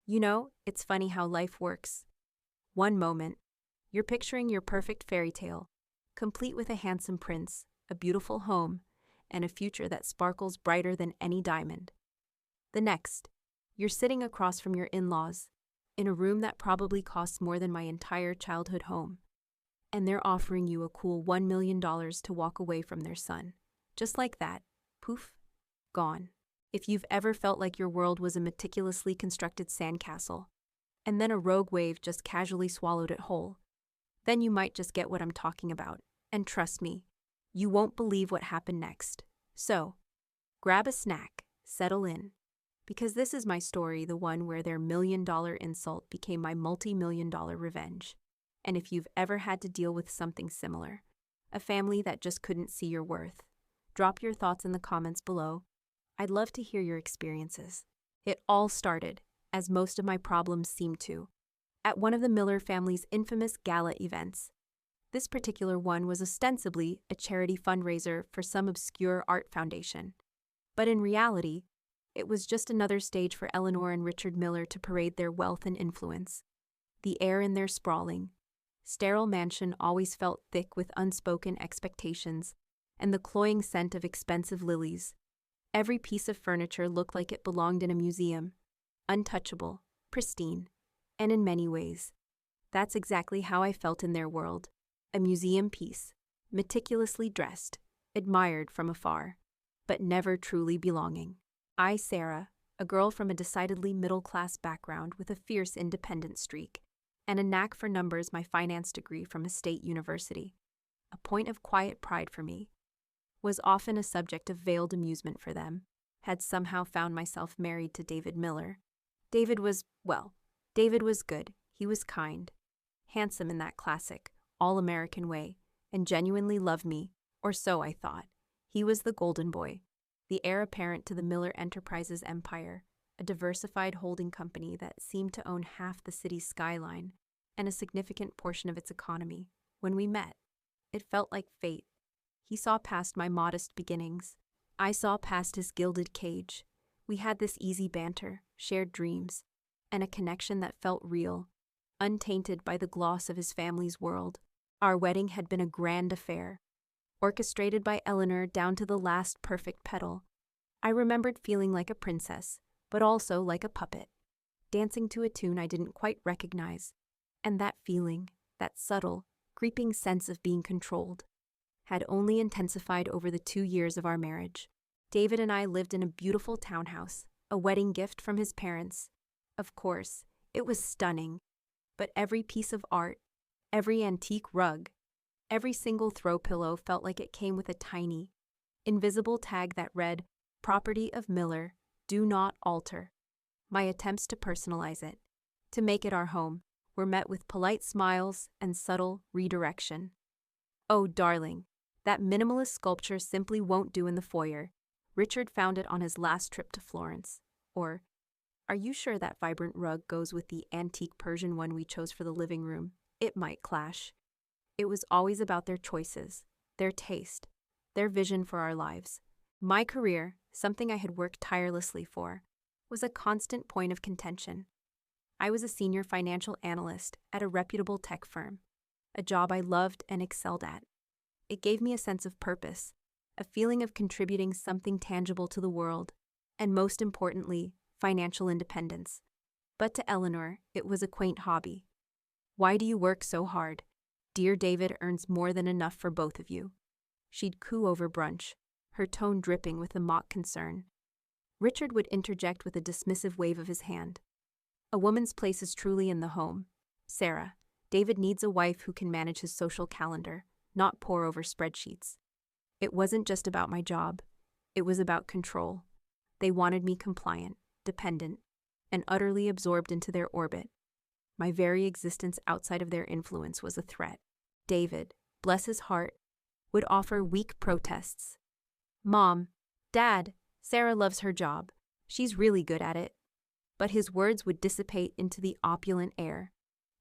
It's funny how life works. One moment, you're picturing your perfect fairy tale, complete with a handsome prince, a beautiful home, and a future that sparkles brighter than any diamond. The next, you're sitting across from your in-laws, in a room that probably costs more than my entire childhood home, and they're offering you a cool $1 million to walk away from their son. Just like that, poof, gone. If you've ever felt like your world was a meticulously constructed sandcastle, and then a rogue wave just casually swallowed it whole, then you might just get what I'm talking about. And trust me, you won't believe what happened next. So, grab a snack, settle in, because this is my story, the one where their $1 million insult became my multi-million-dollar revenge. And if you've ever had to deal with something similar, a family that just couldn't see your worth, drop your thoughts in the comments below. I'd love to hear your experiences. It all started, as most of my problems seem to, at one of the Miller family's infamous gala events. This particular one was ostensibly a charity fundraiser for some obscure art foundation. But in reality, it was just another stage for Eleanor and Richard Miller to parade their wealth and influence. The air in their sprawling, sterile mansion always felt thick with unspoken expectations and the cloying scent of expensive lilies. Every piece of furniture looked like it belonged in a museum, untouchable, pristine, and in many ways, that's exactly how I felt in their world. A museum piece, meticulously dressed, admired from afar, but never truly belonging. I, Sarah, a girl from a decidedly middle-class background with a fierce independent streak, and a knack for numbers, my finance degree from a state university, a point of quiet pride for me, was often a subject of veiled amusement for them, had somehow found myself married to David Miller. David was good, he was kind, handsome in that classic, all-American way, and genuinely loved me, or so I thought. He was the golden boy, the heir apparent to the Miller Enterprises empire, a diversified holding company that seemed to own half the city's skyline and a significant portion of its economy. When we met, it felt like fate. He saw past my modest beginnings. I saw past his gilded cage. We had this easy banter, shared dreams, and a connection that felt real, untainted by the gloss of his family's world. Our wedding had been a grand affair, orchestrated by Eleanor down to the last perfect petal. I remembered feeling like a princess, but also like a puppet, dancing to a tune I didn't quite recognize, and that feeling, that subtle, creeping sense of being controlled, had only intensified over the 2 years of our marriage. David and I lived in a beautiful townhouse, a wedding gift from his parents. Of course, it was stunning, but every piece of art, every antique rug, every single throw pillow felt like it came with a tiny, invisible tag that read, "Property of Miller, do not alter." My attempts to personalize it, to make it our home, were met with polite smiles and subtle redirection. "Oh, darling, that minimalist sculpture simply won't do in the foyer. Richard found it on his last trip to Florence." Or, "Are you sure that vibrant rug goes with the antique Persian one we chose for the living room? It might clash." It was always about their choices, their taste, their vision for our lives. My career, something I had worked tirelessly for, was a constant point of contention. I was a senior financial analyst at a reputable tech firm, a job I loved and excelled at. It gave me a sense of purpose, a feeling of contributing something tangible to the world, and most importantly, financial independence. But to Eleanor, it was a quaint hobby. "Why do you work so hard? Dear David earns more than enough for both of you." She'd coo over brunch, her tone dripping with a mock concern. Richard would interject with a dismissive wave of his hand. "A woman's place is truly in the home. Sarah, David needs a wife who can manage his social calendar, not pore over spreadsheets." It wasn't just about my job. It was about control. They wanted me compliant, dependent, and utterly absorbed into their orbit. My very existence outside of their influence was a threat. David, bless his heart, would offer weak protests. "Mom, Dad, Sarah loves her job. She's really good at it." But his words would dissipate into the opulent air,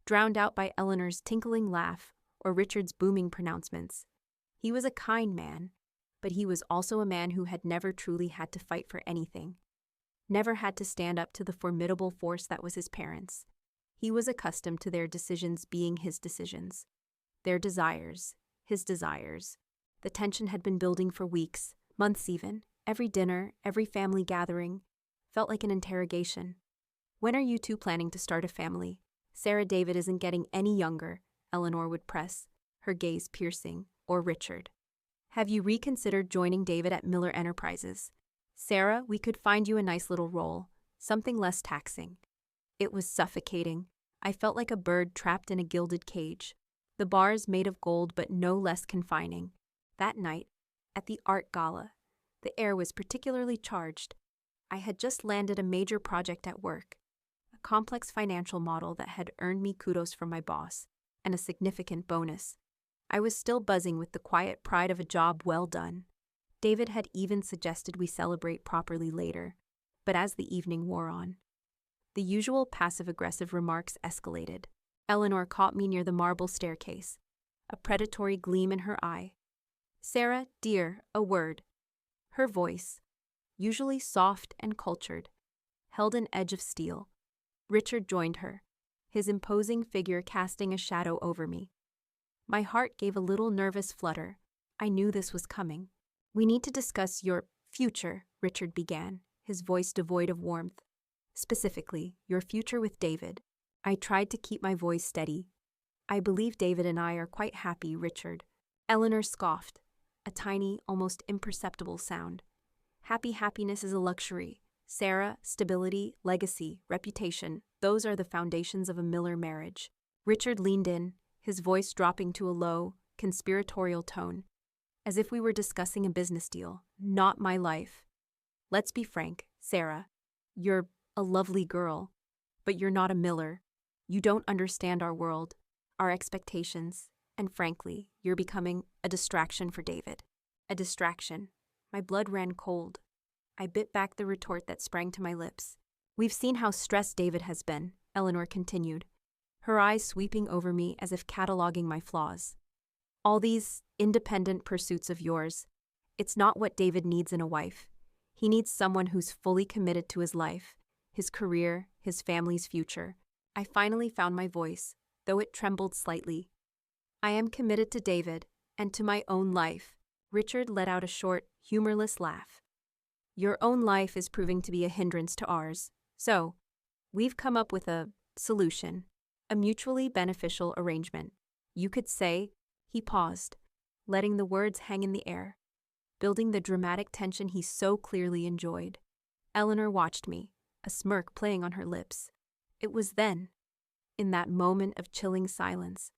drowned out by Eleanor's tinkling laugh or Richard's booming pronouncements. He was a kind man, but he was also a man who had never truly had to fight for anything. never had to stand up to the formidable force that was his parents. He was accustomed to their decisions being his decisions, their desires, his desires. The tension had been building for weeks, months even. Every dinner, every family gathering felt like an interrogation. When are you two planning to start a family? Sarah, David isn't getting any younger, Eleanor would press, her gaze piercing. Or Richard. Have you reconsidered joining David at Miller Enterprises? Sarah, we could find you a nice little role, something less taxing. It was suffocating. I felt like a bird trapped in a gilded cage. The bars made of gold but no less confining. That night, at the art gala, the air was particularly charged. I had just landed a major project at work, a complex financial model that had earned me kudos from my boss, and a significant bonus. I was still buzzing with the quiet pride of a job well done. David had even suggested we celebrate properly later, but as the evening wore on, the usual passive-aggressive remarks escalated. Eleanor caught me near the marble staircase, a predatory gleam in her eye. Sarah, dear, a word. Her voice, usually soft and cultured, held an edge of steel. Richard joined her, his imposing figure casting a shadow over me. My heart gave a little nervous flutter. I knew this was coming. We need to discuss your future, Richard began, his voice devoid of warmth. Specifically, your future with David. I tried to keep my voice steady. I believe David and I are quite happy, Richard. Eleanor scoffed, a tiny, almost imperceptible sound. Happiness is a luxury. Sarah, stability, legacy, reputation, those are the foundations of a Miller marriage. Richard leaned in, his voice dropping to a low, conspiratorial tone, as if we were discussing a business deal, not my life. Let's be frank, Sarah. You're a lovely girl, but you're not a Miller. You don't understand our world, our expectations, and frankly, you're becoming a distraction for David. A distraction. My blood ran cold. I bit back the retort that sprang to my lips. We've seen how stressed David has been, Eleanor continued, her eyes sweeping over me as if cataloging my flaws. All these independent pursuits of yours, it's not what David needs in a wife. He needs someone who's fully committed to his life, his career, his family's future. I finally found my voice, though it trembled slightly. I am committed to David, and to my own life. Richard let out a short, humorless laugh. Your own life is proving to be a hindrance to ours. So, we've come up with a solution. A mutually beneficial arrangement. You could say, he paused, letting the words hang in the air, building the dramatic tension he so clearly enjoyed. Eleanor watched me, a smirk playing on her lips. It was then, in that moment of chilling silence,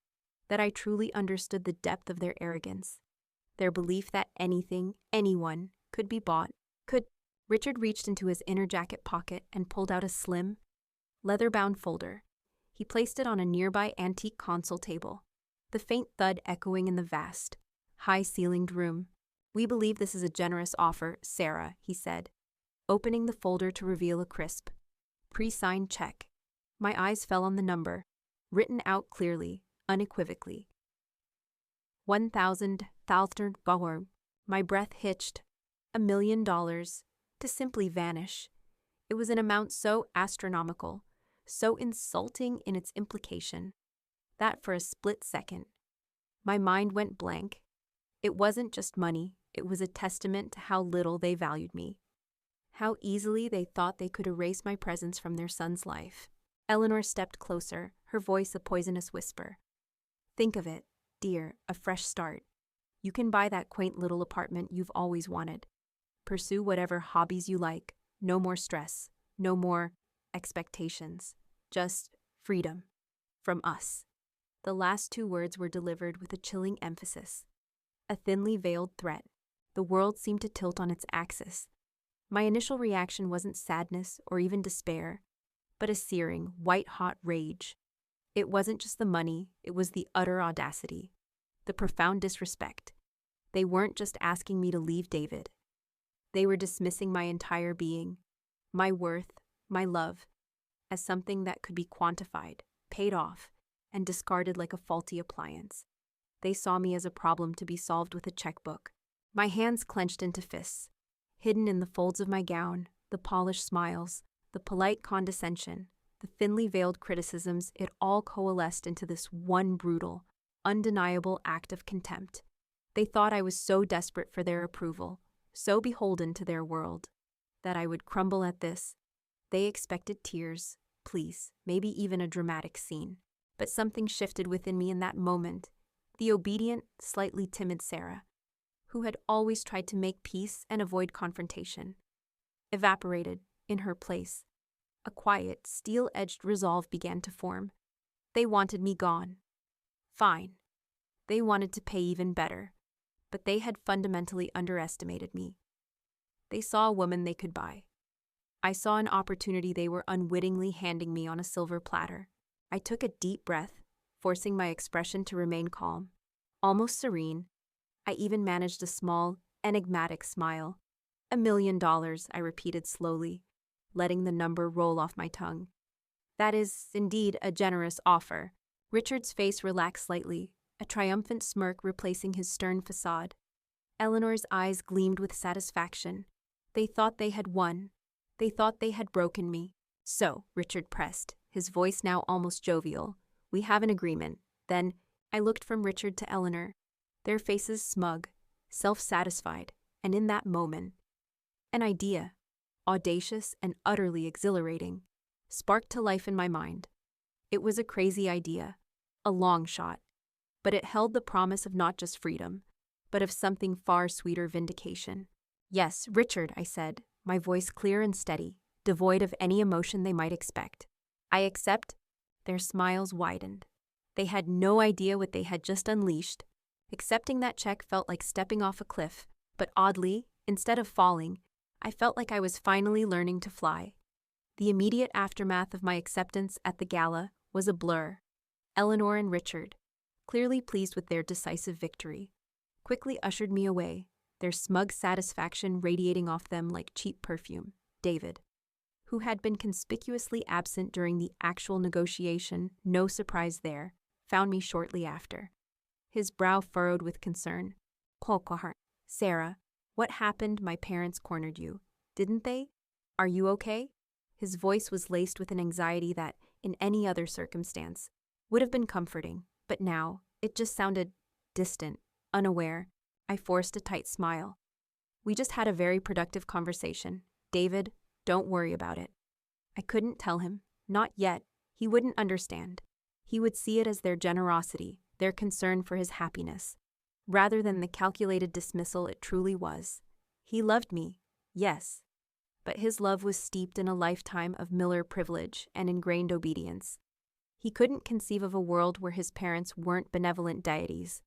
that I truly understood the depth of their arrogance, their belief that anything, anyone, could be bought, could. Richard reached into his inner jacket pocket and pulled out a slim, leather-bound folder. He placed it on a nearby antique console table, the faint thud echoing in the vast, high-ceilinged room. We believe this is a generous offer, Sarah, he said, opening the folder to reveal a crisp, pre-signed check. My eyes fell on the number, written out clearly, unequivocally. $1,000. My breath hitched. $1 million, to simply vanish. It was an amount so astronomical, so insulting in its implication, that for a split second, my mind went blank. It wasn't just money, it was a testament to how little they valued me, how easily they thought they could erase my presence from their son's life. Eleanor stepped closer, her voice a poisonous whisper. Think of it, dear, a fresh start. You can buy that quaint little apartment you've always wanted. Pursue whatever hobbies you like, no more stress, no more expectations. Just freedom. From us. The last two words were delivered with a chilling emphasis. A thinly veiled threat. The world seemed to tilt on its axis. My initial reaction wasn't sadness or even despair, but a searing, white-hot rage. It wasn't just the money, it was the utter audacity. The profound disrespect. They weren't just asking me to leave David. They were dismissing my entire being, my worth, my love, as something that could be quantified, paid off, and discarded like a faulty appliance. They saw me as a problem to be solved with a checkbook. My hands clenched into fists. Hidden in the folds of my gown, The polished smiles, the polite condescension, the thinly veiled criticisms, it all coalesced into this one brutal, undeniable act of contempt. They thought I was so desperate for their approval, so beholden to their world, that I would crumble at this. They expected tears, pleas, maybe even a dramatic scene. But something shifted within me in that moment. The obedient, slightly timid Sarah, who had always tried to make peace and avoid confrontation, evaporated in her place. A quiet, steel-edged resolve began to form. They wanted me gone. Fine. They wanted to pay even better. But they had fundamentally underestimated me. They saw a woman they could buy. I saw an opportunity they were unwittingly handing me on a silver platter. I took a deep breath, forcing my expression to remain calm, almost serene. I even managed a small, enigmatic smile. $1 million, I repeated slowly, letting the number roll off my tongue. That is indeed a generous offer. Richard's face relaxed slightly, a triumphant smirk replacing his stern facade. Eleanor's eyes gleamed with satisfaction. They thought they had won. They thought they had broken me. So, Richard pressed, his voice now almost jovial, we have an agreement. Then, I looked from Richard to Eleanor, their faces smug, self-satisfied, and in that moment, an idea, audacious and utterly exhilarating, sparked to life in my mind. It was a crazy idea, a long shot, but it held the promise of not just freedom, but of something far sweeter vindication. Yes, Richard, I said, my voice clear and steady, devoid of any emotion they might expect. I accept. Their smiles widened. They had no idea what they had just unleashed. Accepting that check felt like stepping off a cliff, but oddly, instead of falling, I felt like I was finally learning to fly. The immediate aftermath of my acceptance at the gala was a blur. Eleanor and Richard, clearly pleased with their decisive victory, quickly ushered me away, their smug satisfaction radiating off them like cheap perfume. David, who had been conspicuously absent during the actual negotiation, no surprise there, found me shortly after. His brow furrowed with concern. Sarah, what happened? My parents cornered you, didn't they? Are you okay? His voice was laced with an anxiety that, in any other circumstance, would have been comforting, but now, it just sounded distant, unaware. I forced a tight smile. We just had a very productive conversation. David, don't worry about it. I couldn't tell him. Not yet. He wouldn't understand. He would see it as their generosity, their concern for his happiness, rather than the calculated dismissal it truly was. He loved me, yes, but his love was steeped in a lifetime of Miller privilege and ingrained obedience. He couldn't conceive of a world where his parents weren't benevolent deities.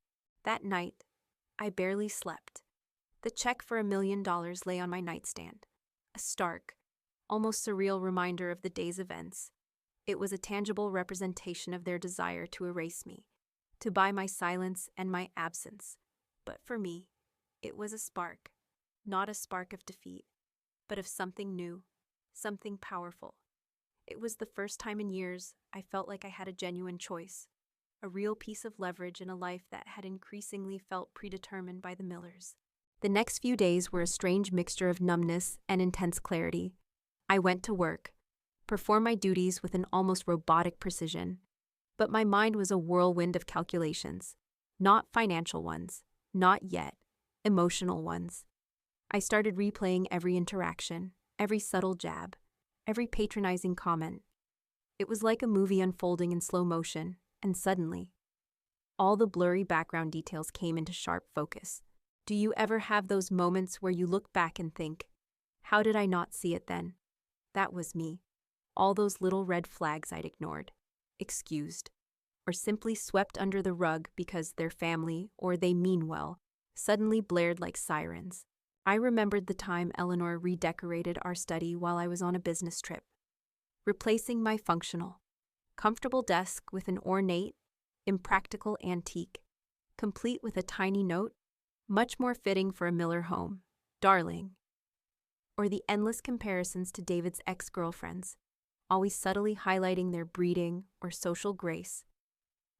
That night, I barely slept. The check for $1 million lay on my nightstand, a stark, almost surreal reminder of the day's events. It was a tangible representation of their desire to erase me, to buy my silence and my absence. But for me, it was a spark, not a spark of defeat, but of something new, something powerful. It was the first time in years I felt like I had a genuine choice, a real piece of leverage in a life that had increasingly felt predetermined by the Millers. The next few days were a strange mixture of numbness and intense clarity. I went to work, performed my duties with an almost robotic precision, but my mind was a whirlwind of calculations, not financial ones, not yet, emotional ones. I started replaying every interaction, every subtle jab, every patronizing comment. It was like a movie unfolding in slow motion, and suddenly, all the blurry background details came into sharp focus. Do you ever have those moments where you look back and think, how did I not see it then? That was me. All those little red flags I'd ignored, excused, or simply swept under the rug because their family, or they mean well, suddenly blared like sirens. I remembered the time Eleanor redecorated our study while I was on a business trip, replacing my functional, comfortable desk with an ornate, impractical antique, complete with a tiny note, much more fitting for a Miller home, darling. Or the endless comparisons to David's ex-girlfriends, always subtly highlighting their breeding or social grace.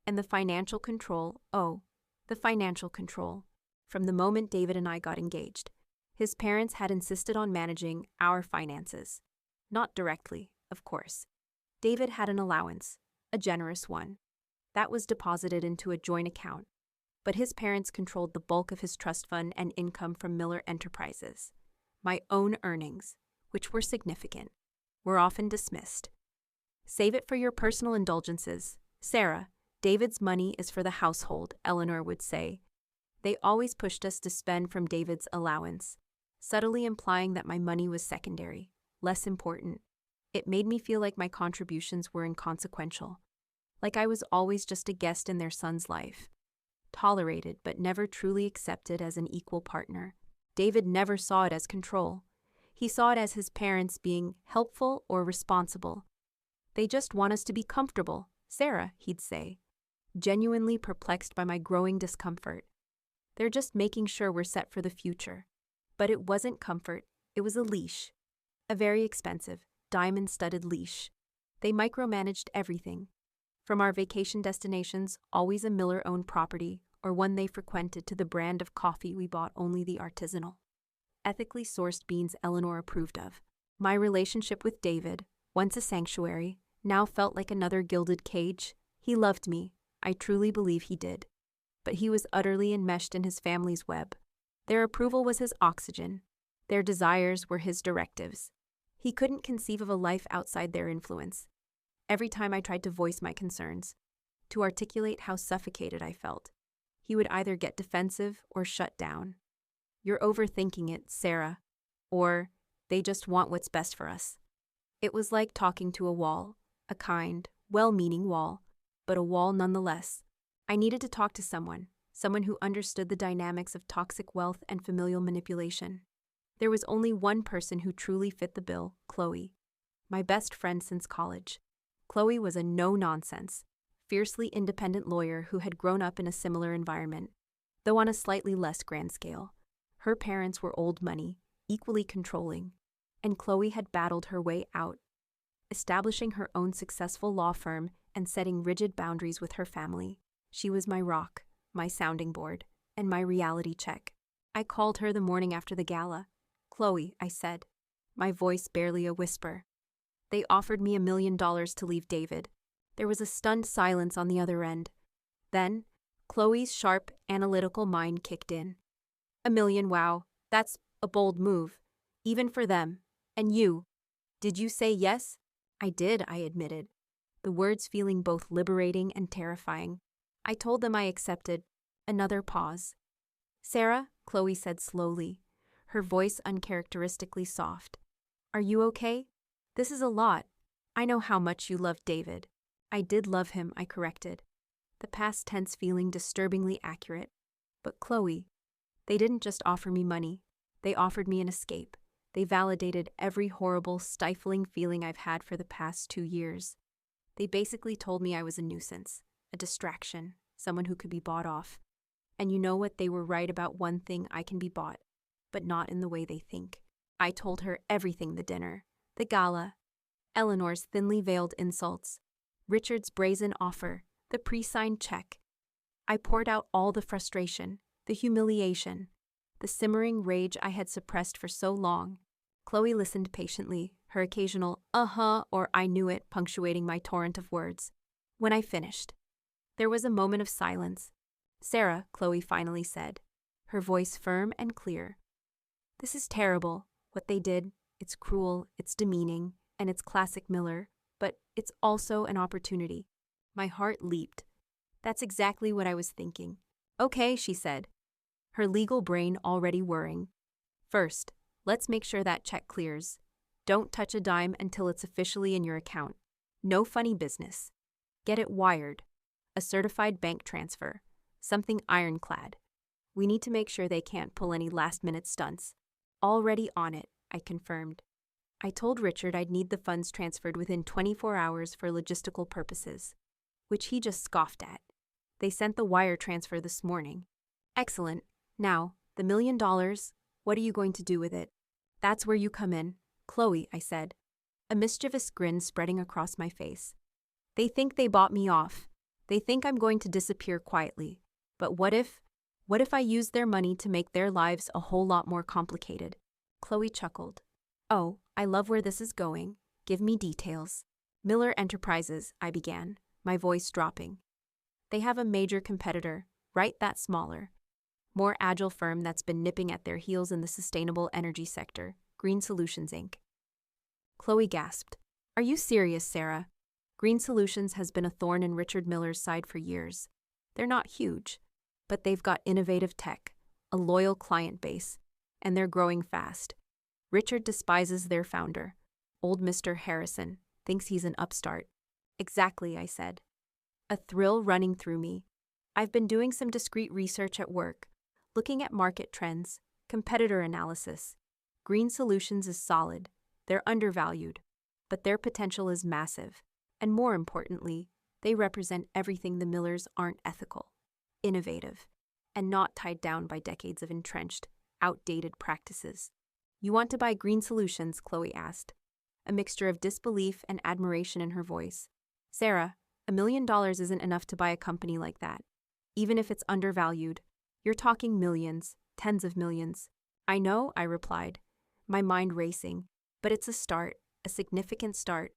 And the financial control, the financial control, from the moment David and I got engaged. His parents had insisted on managing our finances. Not directly, of course. David had an allowance, a generous one. That was deposited into a joint account. But his parents controlled the bulk of his trust fund and income from Miller Enterprises. My own earnings, which were significant, were often dismissed. Save it for your personal indulgences. Sarah, David's money is for the household, Eleanor would say. They always pushed us to spend from David's allowance, subtly implying that my money was secondary, less important. It made me feel like my contributions were inconsequential, like I was always just a guest in their son's life, tolerated but never truly accepted as an equal partner. David never saw it as control. He saw it as his parents being helpful or responsible. They just want us to be comfortable, Sarah, he'd say, genuinely perplexed by my growing discomfort. They're just making sure we're set for the future. But it wasn't comfort, it was a leash. A very expensive, diamond-studded leash. They micromanaged everything. From our vacation destinations, always a Miller-owned property, or one they frequented, to the brand of coffee we bought only the artisanal, ethically sourced beans Eleanor approved of. My relationship with David, once a sanctuary, now felt like another gilded cage. He loved me, I truly believe he did. But he was utterly enmeshed in his family's web. Their approval was his oxygen. Their desires were his directives. He couldn't conceive of a life outside their influence. Every time I tried to voice my concerns, to articulate how suffocated I felt, he would either get defensive or shut down. You're overthinking it, Sarah. Or, they just want what's best for us. It was like talking to a wall, a kind, well-meaning wall, but a wall nonetheless. I needed to talk to someone who understood the dynamics of toxic wealth and familial manipulation. There was only one person who truly fit the bill, Chloe, my best friend since college. Chloe was a no-nonsense, fiercely independent lawyer who had grown up in a similar environment, though on a slightly less grand scale. Her parents were old money, equally controlling, and Chloe had battled her way out, establishing her own successful law firm and setting rigid boundaries with her family. She was my rock, my sounding board, and my reality check. I called her the morning after the gala. "Chloe," I said, my voice barely a whisper. "They offered me $1 million to leave David." There was a stunned silence on the other end. Then, Chloe's sharp, analytical mind kicked in. $1 million, wow, that's a bold move, even for them. And you, did you say yes? I did, I admitted, the words feeling both liberating and terrifying. I told them I accepted. Another pause. "Sarah," Chloe said slowly, her voice uncharacteristically soft. "Are you okay? This is a lot. I know how much you love David." I did love him, I corrected, the past tense feeling disturbingly accurate. But Chloe, they didn't just offer me money. They offered me an escape. They validated every horrible, stifling feeling I've had for the past 2 years. They basically told me I was a nuisance, a distraction, someone who could be bought off. And you know what? They were right about one thing: I can be bought, but not in the way they think. I told her everything: the dinner, the gala, Eleanor's thinly veiled insults, Richard's brazen offer, the pre-signed check. I poured out all the frustration, the humiliation, the simmering rage I had suppressed for so long. Chloe listened patiently, her occasional "uh-huh" or "I knew it" punctuating my torrent of words. When I finished, there was a moment of silence. "Sarah," Chloe finally said, her voice firm and clear. "This is terrible, what they did. It's cruel, it's demeaning, and it's classic Miller, but it's also an opportunity." My heart leaped. That's exactly what I was thinking. "Okay," she said, her legal brain already whirring. "First, let's make sure that check clears. Don't touch a dime until it's officially in your account. No funny business. Get it wired. A certified bank transfer. Something ironclad. We need to make sure they can't pull any last-minute stunts." "Already on it," I confirmed. I told Richard I'd need the funds transferred within 24 hours for logistical purposes, which he just scoffed at. They sent the wire transfer this morning. "Excellent. Now, the $1 million, what are you going to do with it?" "That's where you come in, Chloe," I said, a mischievous grin spreading across my face. "They think they bought me off. They think I'm going to disappear quietly. But what if What if I used their money to make their lives a whole lot more complicated? Chloe chuckled. Oh, I love where this is going. Give me details. Miller Enterprises, I began, my voice dropping. They have a major competitor, right? That smaller, more agile firm that's been nipping at their heels in the sustainable energy sector, Green Solutions, Inc. Chloe gasped. Are you serious, Sarah? Green Solutions has been a thorn in Richard Miller's side for years. They're not huge, but they've got innovative tech, a loyal client base, and they're growing fast. Richard despises their founder, old Mr. Harrison, thinks he's an upstart. Exactly, I said. A thrill running through me. I've been doing some discreet research at work, looking at market trends, competitor analysis. Green Solutions is solid. They're undervalued, but their potential is massive. And more importantly, they represent everything the Millers aren't: ethical, innovative, and not tied down by decades of entrenched, outdated practices. You want to buy Green Solutions? Chloe asked, a mixture of disbelief and admiration in her voice. Sarah, $1 million isn't enough to buy a company like that. Even if it's undervalued, you're talking millions, tens of millions. I know, I replied, my mind racing, but it's a start, a significant start.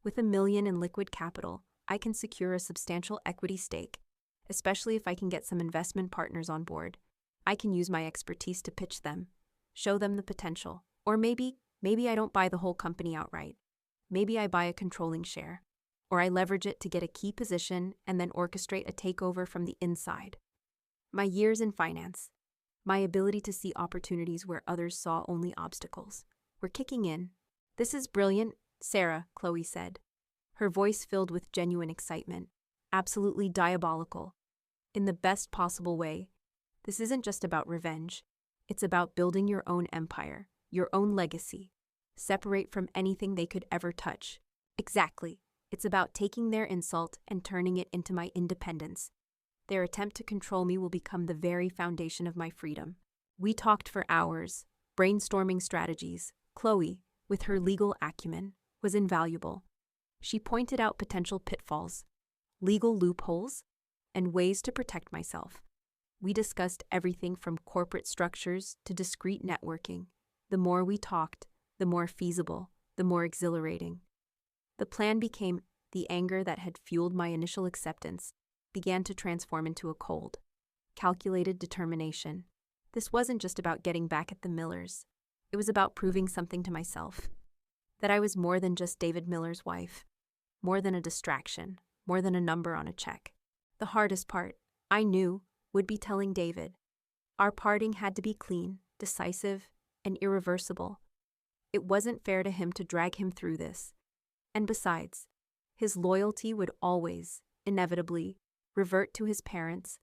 With $1 million in liquid capital, I can secure a substantial equity stake, especially if I can get some investment partners on board. I can use my expertise to pitch them, show them the potential. Or maybe I don't buy the whole company outright. Maybe I buy a controlling share. Or I leverage it to get a key position and then orchestrate a takeover from the inside. My years in finance, my ability to see opportunities where others saw only obstacles, were kicking in. This is brilliant, Sarah, Chloe said, her voice filled with genuine excitement. Absolutely diabolical. In the best possible way. This isn't just about revenge. It's about building your own empire, your own legacy. Separate from anything they could ever touch. Exactly. It's about taking their insult and turning it into my independence. Their attempt to control me will become the very foundation of my freedom. We talked for hours, brainstorming strategies. Chloe, with her legal acumen, was invaluable. She pointed out potential pitfalls, legal loopholes, and ways to protect myself. We discussed everything from corporate structures to discreet networking. The more we talked, the more feasible, the more exhilarating. The plan became the anger that had fueled my initial acceptance began to transform into a cold, calculated determination. This wasn't just about getting back at the Millers. It was about proving something to myself. That I was more than just David Miller's wife. More than a distraction. More than a number on a check. The hardest part, I knew, would be telling David. Our parting had to be clean, decisive, and irreversible. It wasn't fair to him to drag him through this. And besides, his loyalty would always, inevitably, revert to his parents.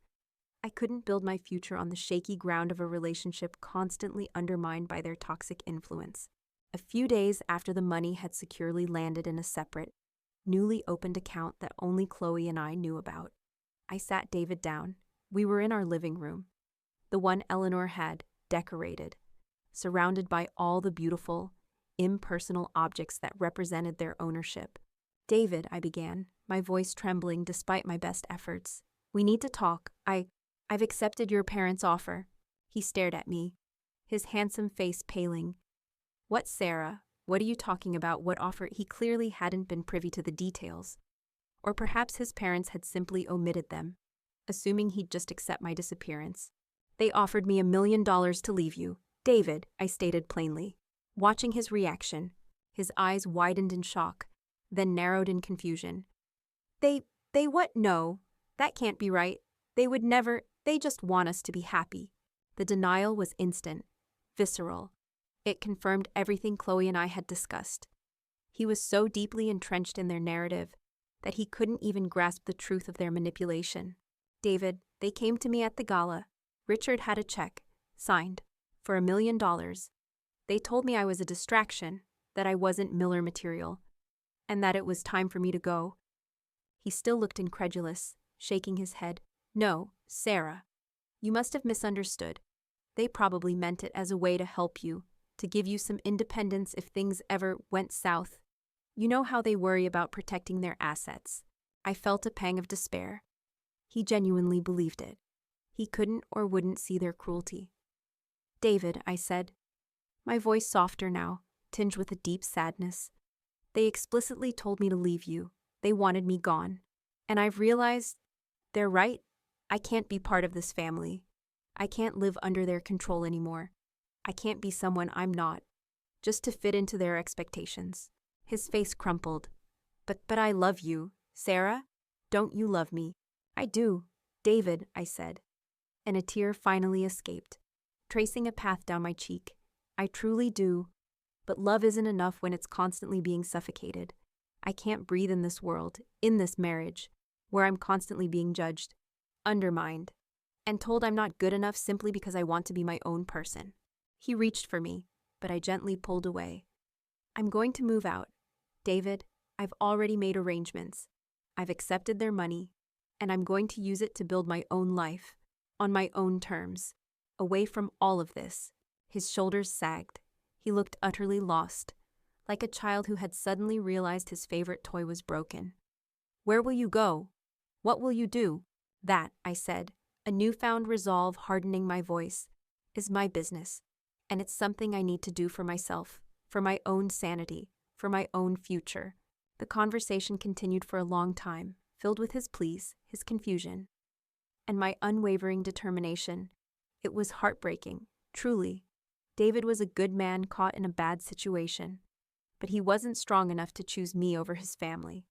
I couldn't build my future on the shaky ground of a relationship constantly undermined by their toxic influence. A few days after the money had securely landed in a separate, newly opened account that only Chloe and I knew about, I sat David down. We were in our living room, the one Eleanor had decorated, surrounded by all the beautiful, impersonal objects that represented their ownership. David, I began, my voice trembling despite my best efforts. We need to talk. I've accepted your parents' offer. He stared at me, his handsome face paling. What, Sarah? What are you talking about? What offer? He clearly hadn't been privy to the details. Or perhaps his parents had simply omitted them, assuming he'd just accept my disappearance. They offered me $1 million to leave you. David, I stated plainly. Watching his reaction, his eyes widened in shock, then narrowed in confusion. They what? No, that can't be right. They would never, they just want us to be happy. The denial was instant, visceral. It confirmed everything Chloe and I had discussed. He was so deeply entrenched in their narrative that he couldn't even grasp the truth of their manipulation. David, they came to me at the gala. Richard had a check, signed, for $1 million. They told me I was a distraction, that I wasn't Miller material, and that it was time for me to go. He still looked incredulous, shaking his head. No, Sarah. You must have misunderstood. They probably meant it as a way to help you, to give you some independence if things ever went south. You know how they worry about protecting their assets. I felt a pang of despair. He genuinely believed it. He couldn't or wouldn't see their cruelty. "David," I said, my voice softer now, tinged with a deep sadness. "They explicitly told me to leave you. They wanted me gone. And I've realized they're right. I can't be part of this family. I can't live under their control anymore. I can't be someone I'm not, just to fit into their expectations." His face crumpled. But I love you, Sarah. Don't you love me?" "I do, David," I said, and a tear finally escaped, tracing a path down my cheek. "I truly do, but love isn't enough when it's constantly being suffocated. I can't breathe in this world, in this marriage, where I'm constantly being judged, undermined, and told I'm not good enough simply because I want to be my own person." He reached for me, but I gently pulled away. "I'm going to move out. David, I've already made arrangements. I've accepted their money, and I'm going to use it to build my own life, on my own terms, away from all of this." His shoulders sagged. He looked utterly lost, like a child who had suddenly realized his favorite toy was broken. "Where will you go? What will you do?" "That," I said, a newfound resolve hardening my voice, "is my business, and it's something I need to do for myself, for my own sanity, for my own future." The conversation continued for a long time, filled with his pleas, his confusion, and my unwavering determination. It was heartbreaking, truly. David was a good man caught in a bad situation, but he wasn't strong enough to choose me over his family,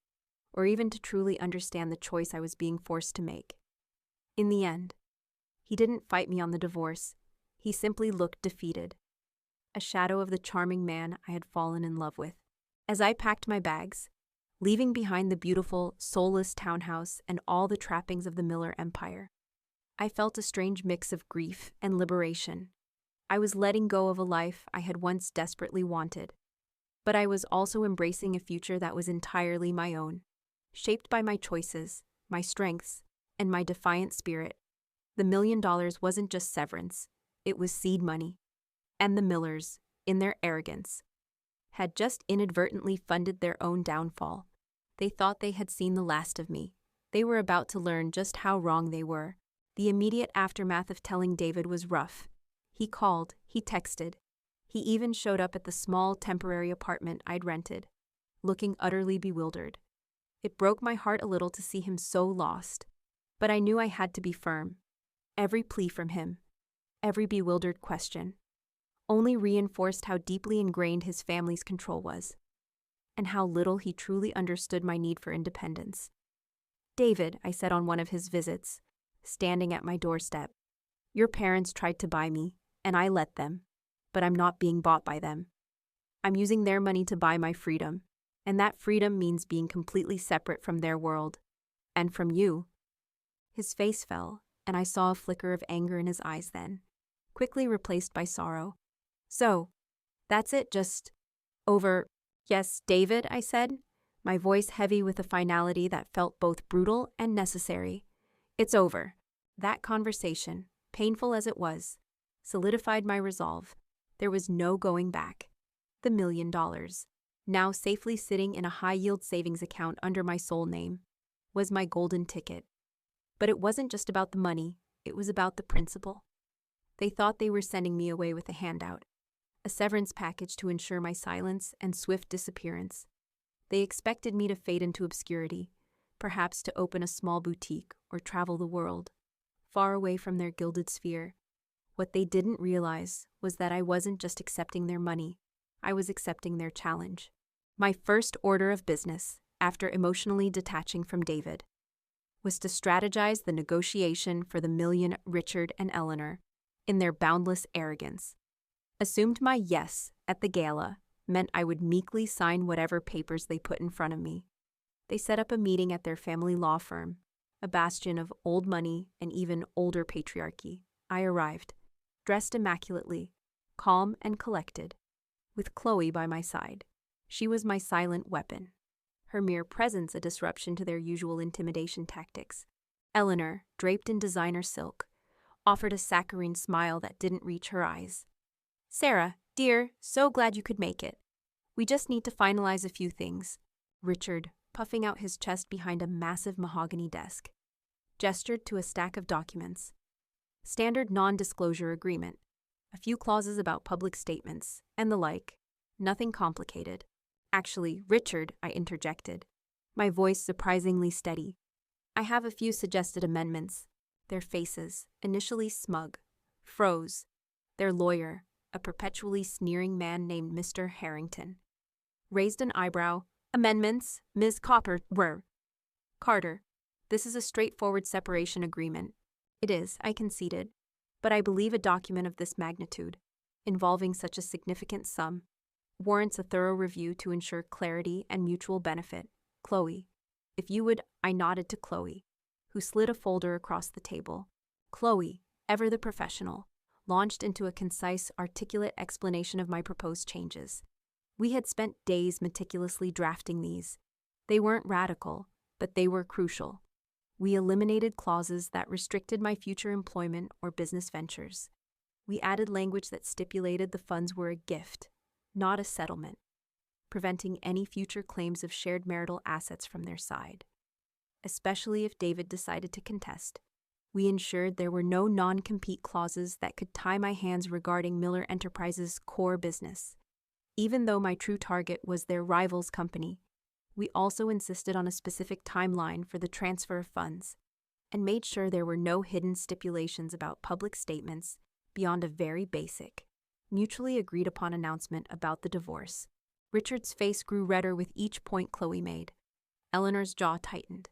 or even to truly understand the choice I was being forced to make. In the end, he didn't fight me on the divorce. He simply looked defeated, a shadow of the charming man I had fallen in love with. As I packed my bags, leaving behind the beautiful, soulless townhouse and all the trappings of the Miller Empire, I felt a strange mix of grief and liberation. I was letting go of a life I had once desperately wanted, but I was also embracing a future that was entirely my own, shaped by my choices, my strengths, and my defiant spirit. The $1 million wasn't just severance, it was seed money. And the Millers, in their arrogance, had just inadvertently funded their own downfall. They thought they had seen the last of me. They were about to learn just how wrong they were. The immediate aftermath of telling David was rough. He called, he texted. He even showed up at the small temporary apartment I'd rented, looking utterly bewildered. It broke my heart a little to see him so lost, but I knew I had to be firm. Every plea from him, every bewildered question, only reinforced how deeply ingrained his family's control was, and how little he truly understood my need for independence. "David," I said on one of his visits, standing at my doorstep, "your parents tried to buy me, and I let them, but I'm not being bought by them. I'm using their money to buy my freedom, and that freedom means being completely separate from their world, and from you." His face fell, and I saw a flicker of anger in his eyes then, quickly replaced by sorrow. "So, that's it, just over." "Yes, David," I said, my voice heavy with a finality that felt both brutal and necessary. "It's over." That conversation, painful as it was, solidified my resolve. There was no going back. The $1 million, now safely sitting in a high-yield savings account under my sole name, was my golden ticket. But it wasn't just about the money, it was about the principle. They thought they were sending me away with a handout, a severance package to ensure my silence and swift disappearance. They expected me to fade into obscurity, perhaps to open a small boutique or travel the world, far away from their gilded sphere. What they didn't realize was that I wasn't just accepting their money, I was accepting their challenge. My first order of business, after emotionally detaching from David, was to strategize the negotiation for the $1 million Richard and Eleanor in their boundless arrogance. Assumed my yes at the gala meant I would meekly sign whatever papers they put in front of me. They set up a meeting at their family law firm, a bastion of old money and even older patriarchy. I arrived, dressed immaculately, calm and collected, with Chloe by my side. She was my silent weapon, her mere presence a disruption to their usual intimidation tactics. Eleanor, draped in designer silk, offered a saccharine smile that didn't reach her eyes. "Sarah, dear, so glad you could make it. We just need to finalize a few things." Richard, puffing out his chest behind a massive mahogany desk, gestured to a stack of documents. Standard non-disclosure agreement. A few clauses about public statements, and the like. Nothing complicated. Actually, Richard, I interjected, my voice surprisingly steady. I have a few suggested amendments. Their faces, initially smug, froze. Their lawyer, a perpetually sneering man named Mr. Harrington, raised an eyebrow. Amendments, Ms. Carter, this is a straightforward separation agreement. It is, I conceded, but I believe a document of this magnitude, involving such a significant sum, warrants a thorough review to ensure clarity and mutual benefit. Chloe, if you would, I nodded to Chloe, who slid a folder across the table. Chloe, ever the professional, launched into a concise, articulate explanation of my proposed changes. We had spent days meticulously drafting these. They weren't radical, but they were crucial. We eliminated clauses that restricted my future employment or business ventures. We added language that stipulated the funds were a gift, not a settlement, preventing any future claims of shared marital assets from their side. Especially if David decided to contest, we ensured there were no non-compete clauses that could tie my hands regarding Miller Enterprises' core business. Even though my true target was their rival's company, we also insisted on a specific timeline for the transfer of funds and made sure there were no hidden stipulations about public statements beyond a very basic, mutually agreed upon announcement about the divorce. Richard's face grew redder with each point Chloe made. Eleanor's jaw tightened.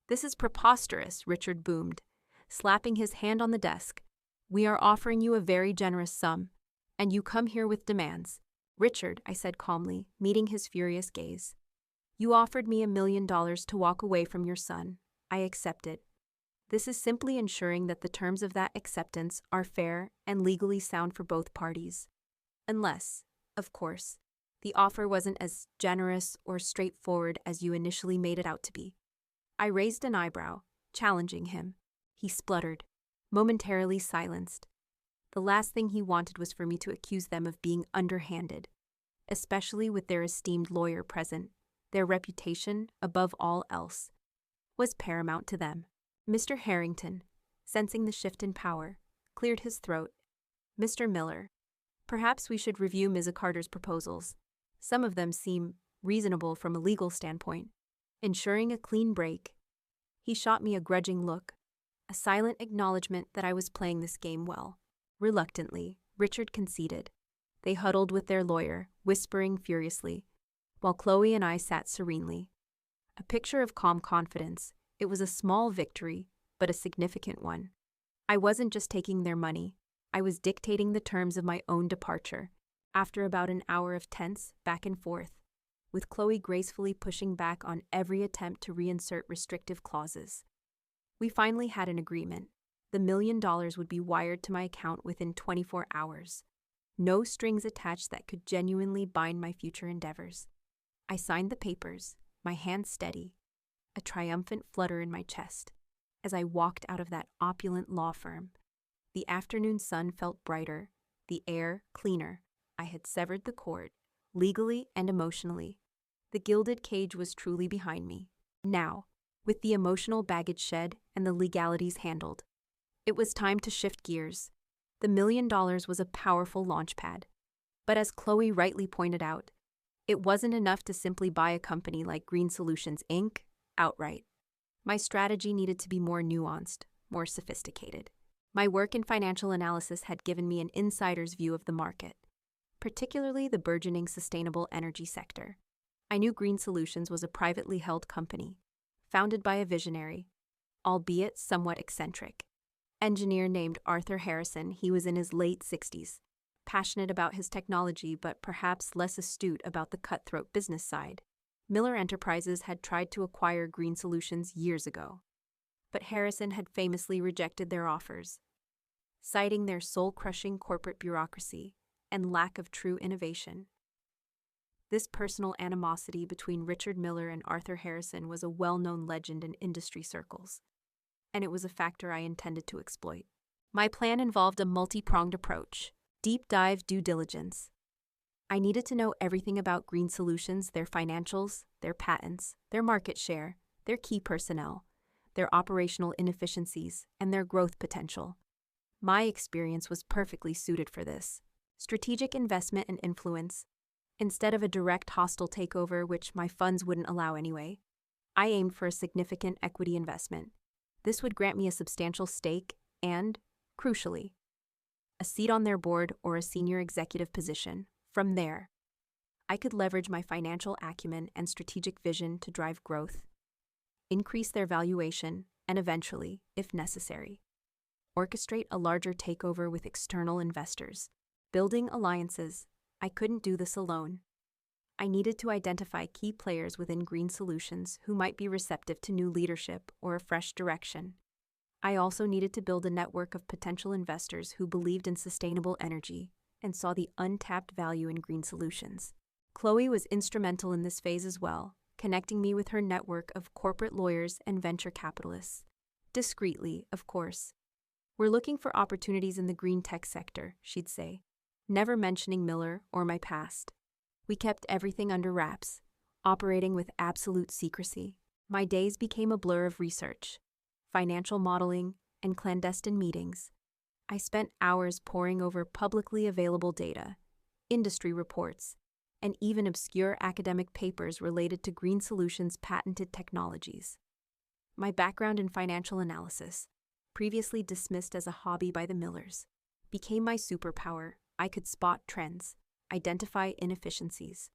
"This is preposterous," Richard boomed, slapping his hand on the desk. "We are offering you a very generous sum, and you come here with demands." "Richard," I said calmly, meeting his furious gaze, "you offered me $1 million to walk away from your son. I accepted. This is simply ensuring that the terms of that acceptance are fair and legally sound for both parties. Unless, of course, the offer wasn't as generous or straightforward as you initially made it out to be." I raised an eyebrow, challenging him. He spluttered, momentarily silenced. The last thing he wanted was for me to accuse them of being underhanded, especially with their esteemed lawyer present. Their reputation, above all else, was paramount to them. Mr. Harrington, sensing the shift in power, cleared his throat. "Mr. Miller, perhaps we should review Ms. Carter's proposals. Some of them seem reasonable from a legal standpoint, ensuring a clean break." He shot me a grudging look, a silent acknowledgement that I was playing this game well. Reluctantly, Richard conceded. They huddled with their lawyer, whispering furiously, while Chloe and I sat serenely. A picture of calm confidence. It was a small victory, but a significant one. I wasn't just taking their money. I was dictating the terms of my own departure, after about an hour of tense back and forth, with Chloe gracefully pushing back on every attempt to reinsert restrictive clauses. We finally had an agreement. The $1 million would be wired to my account within 24 hours. No strings attached that could genuinely bind my future endeavors. I signed the papers, my hand steady, a triumphant flutter in my chest, as I walked out of that opulent law firm. The afternoon sun felt brighter, the air cleaner. I had severed the cord, legally and emotionally. The gilded cage was truly behind me. Now, with the emotional baggage shed and the legalities handled, it was time to shift gears. The $1 million was a powerful launchpad. But as Chloe rightly pointed out, it wasn't enough to simply buy a company like Green Solutions, Inc. outright. My strategy needed to be more nuanced, more sophisticated. My work in financial analysis had given me an insider's view of the market, particularly the burgeoning sustainable energy sector. I knew Green Solutions was a privately held company, founded by a visionary, albeit somewhat eccentric, engineer named Arthur Harrison. He was in his late 60s, passionate about his technology but perhaps less astute about the cutthroat business side. Miller Enterprises had tried to acquire Green Solutions years ago, but Harrison had famously rejected their offers, citing their soul-crushing corporate bureaucracy and lack of true innovation. This personal animosity between Richard Miller and Arthur Harrison was a well-known legend in industry circles, and it was a factor I intended to exploit. My plan involved a multi-pronged approach. Deep dive due diligence. I needed to know everything about Green Solutions, their financials, their patents, their market share, their key personnel, their operational inefficiencies, and their growth potential. My experience was perfectly suited for this. Strategic investment and influence. Instead of a direct hostile takeover, which my funds wouldn't allow anyway, I aimed for a significant equity investment. This would grant me a substantial stake and, crucially, a seat on their board or a senior executive position. From there, I could leverage my financial acumen and strategic vision to drive growth, increase their valuation, and eventually, if necessary, orchestrate a larger takeover with external investors. Building alliances. I couldn't do this alone. I needed to identify key players within Green Solutions who might be receptive to new leadership or a fresh direction. I also needed to build a network of potential investors who believed in sustainable energy and saw the untapped value in Green Solutions. Chloe was instrumental in this phase as well, connecting me with her network of corporate lawyers and venture capitalists. Discreetly, of course. We're looking for opportunities in the green tech sector, she'd say, never mentioning Miller or my past. We kept everything under wraps, operating with absolute secrecy. My days became a blur of research, financial modeling, and clandestine meetings. I spent hours poring over publicly available data, industry reports, and even obscure academic papers related to Green Solutions' patented technologies. My background in financial analysis, previously dismissed as a hobby by the Millers, became my superpower. I could spot trends, identify inefficiencies,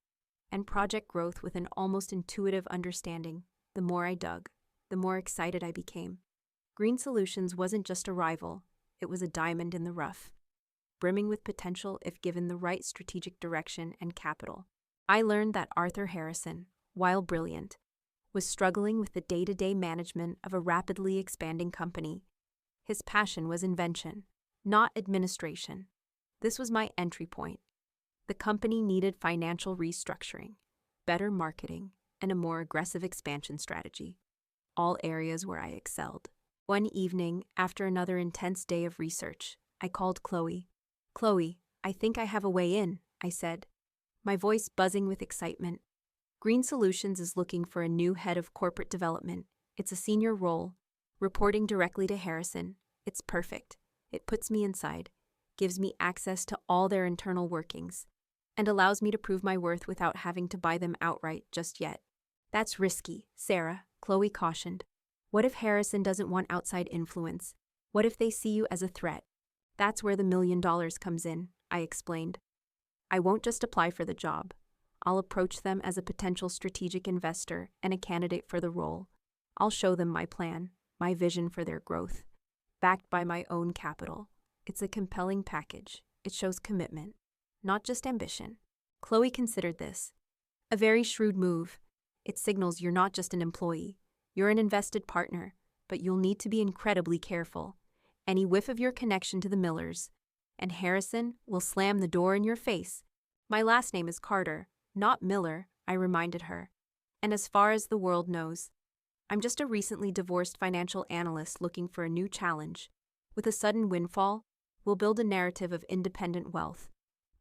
and project growth with an almost intuitive understanding. The more I dug, the more excited I became. Green Solutions wasn't just a rival, it was a diamond in the rough, brimming with potential if given the right strategic direction and capital. I learned that Arthur Harrison, while brilliant, was struggling with the day-to-day management of a rapidly expanding company. His passion was invention, not administration. This was my entry point. The company needed financial restructuring, better marketing, and a more aggressive expansion strategy, all areas where I excelled. One evening, after another intense day of research, I called Chloe. "Chloe, I think I have a way in," I said, my voice buzzing with excitement. Green Solutions is looking for a new head of corporate development. It's a senior role, reporting directly to Harrison. It's perfect. It puts me inside, gives me access to all their internal workings, and allows me to prove my worth without having to buy them outright just yet. "That's risky, Sarah," Chloe cautioned. "What if Harrison doesn't want outside influence? What if they see you as a threat?" "That's where the $1 million comes in," I explained. "I won't just apply for the job. I'll approach them as a potential strategic investor and a candidate for the role. I'll show them my plan, my vision for their growth, backed by my own capital. It's a compelling package. It shows commitment, not just ambition." Chloe considered this. "A very shrewd move. It signals you're not just an employee. You're an invested partner, but you'll need to be incredibly careful. Any whiff of your connection to the Millers, and Harrison will slam the door in your face. My last name is Carter, not Miller," I reminded her. "And as far as the world knows, I'm just a recently divorced financial analyst looking for a new challenge. With a sudden windfall, we'll build a narrative of independent wealth,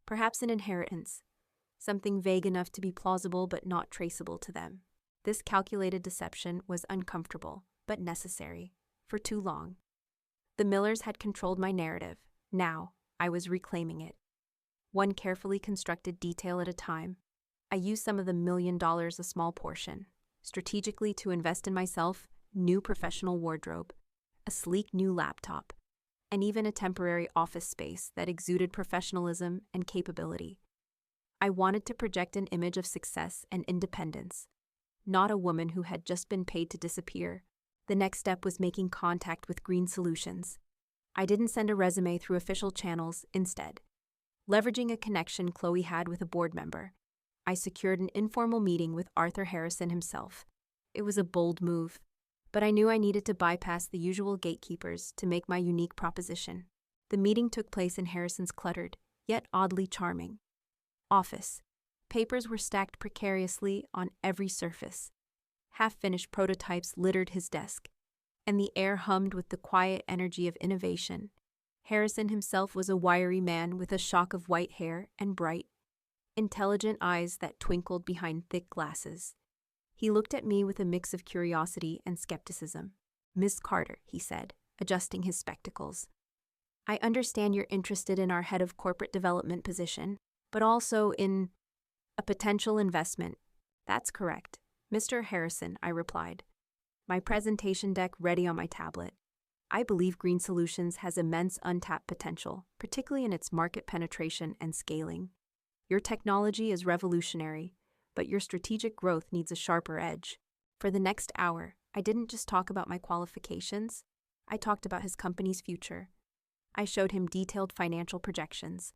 perhaps an inheritance, something vague enough to be plausible but not traceable to them." This calculated deception was uncomfortable, but necessary, for too long. The Millers had controlled my narrative. Now, I was reclaiming it. One carefully constructed detail at a time. I used some of the $1 million, a small portion, strategically to invest in myself, new professional wardrobe, a sleek new laptop, and even a temporary office space that exuded professionalism and capability. I wanted to project an image of success and independence, not a woman who had just been paid to disappear. The next step was making contact with Green Solutions. I didn't send a resume through official channels. Instead, leveraging a connection Chloe had with a board member, I secured an informal meeting with Arthur Harrison himself. It was a bold move, but I knew I needed to bypass the usual gatekeepers to make my unique proposition. The meeting took place in Harrison's cluttered, yet oddly charming office. Papers were stacked precariously on every surface. Half-finished prototypes littered his desk, and the air hummed with the quiet energy of innovation. Harrison himself was a wiry man with a shock of white hair and bright, intelligent eyes that twinkled behind thick glasses. He looked at me with a mix of curiosity and skepticism. "Miss Carter," he said, adjusting his spectacles. I understand you're interested in our head of corporate development position, but also in a potential investment. That's correct, Mr. Harrison, I replied, my presentation deck ready on my tablet. I believe Green Solutions has immense untapped potential, particularly in its market penetration and scaling. Your technology is revolutionary, but your strategic growth needs a sharper edge. For the next hour, I didn't just talk about my qualifications, I talked about his company's future. I showed him detailed financial projections,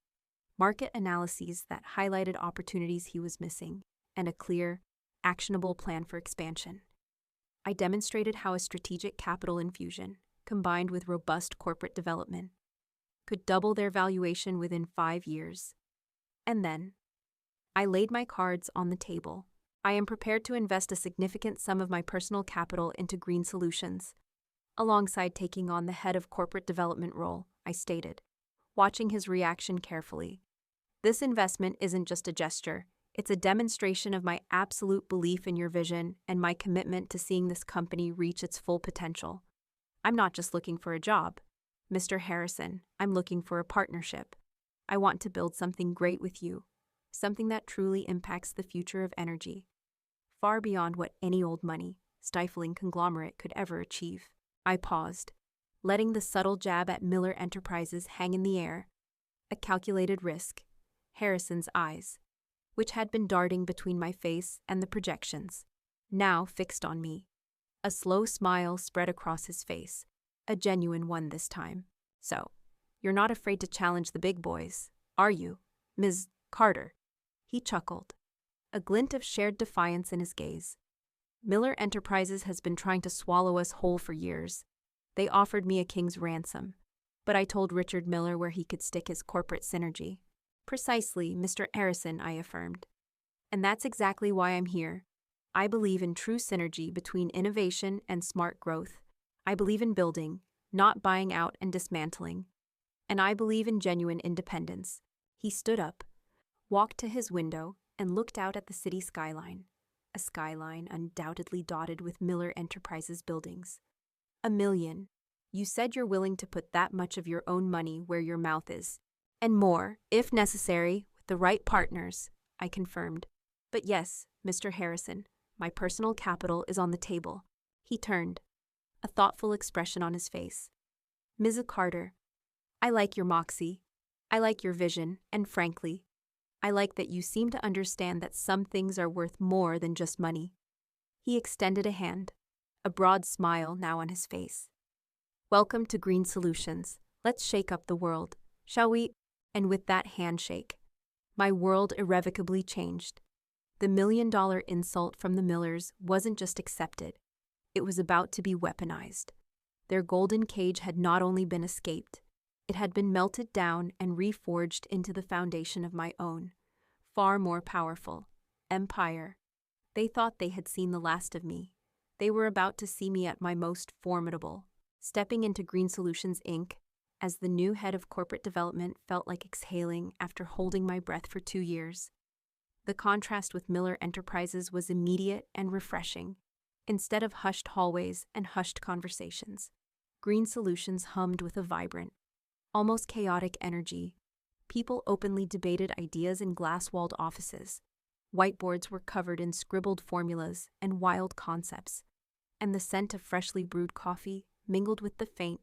market analyses that highlighted opportunities he was missing, and a clear, actionable plan for expansion. I demonstrated how a strategic capital infusion, combined with robust corporate development, could double their valuation within 5 years. And then, I laid my cards on the table. I am prepared to invest a significant sum of my personal capital into Green Solutions, alongside taking on the head of corporate development role, I stated, watching his reaction carefully. This investment isn't just a gesture, it's a demonstration of my absolute belief in your vision and my commitment to seeing this company reach its full potential. I'm not just looking for a job, Mr. Harrison, I'm looking for a partnership. I want to build something great with you, something that truly impacts the future of energy, far beyond what any old money, stifling conglomerate could ever achieve. I paused, letting the subtle jab at Miller Enterprises hang in the air. A calculated risk. Harrison's eyes, which had been darting between my face and the projections, now fixed on me. A slow smile spread across his face, a genuine one this time. So, you're not afraid to challenge the big boys, are you, Ms. Carter? He chuckled, a glint of shared defiance in his gaze. Miller Enterprises has been trying to swallow us whole for years. They offered me a king's ransom, but I told Richard Miller where he could stick his corporate synergy. Precisely, Mr. Harrison, I affirmed. And that's exactly why I'm here. I believe in true synergy between innovation and smart growth. I believe in building, not buying out and dismantling. And I believe in genuine independence. He stood up, walked to his window, and looked out at the city skyline, a skyline undoubtedly dotted with Miller Enterprises buildings. 1 million. You said you're willing to put that much of your own money where your mouth is. And more, if necessary, with the right partners, I confirmed. But yes, Mr. Harrison, my personal capital is on the table. He turned, a thoughtful expression on his face. Ms. Carter, I like your moxie. I like your vision, and frankly, I like that you seem to understand that some things are worth more than just money. He extended a hand, a broad smile now on his face. Welcome to Green Solutions. Let's shake up the world, shall we? And with that handshake, my world irrevocably changed. The $1 million insult from the Millers wasn't just accepted, it was about to be weaponized. Their golden cage had not only been escaped, it had been melted down and reforged into the foundation of my own, far more powerful, empire. They thought they had seen the last of me. They were about to see me at my most formidable. Stepping into Green Solutions, Inc., as the new head of corporate development felt like exhaling after holding my breath for 2 years. The contrast with Miller Enterprises was immediate and refreshing. Instead of hushed hallways and hushed conversations, Green Solutions hummed with a vibrant, almost chaotic energy. People openly debated ideas in glass-walled offices. Whiteboards were covered in scribbled formulas and wild concepts, and the scent of freshly brewed coffee mingled with the faint,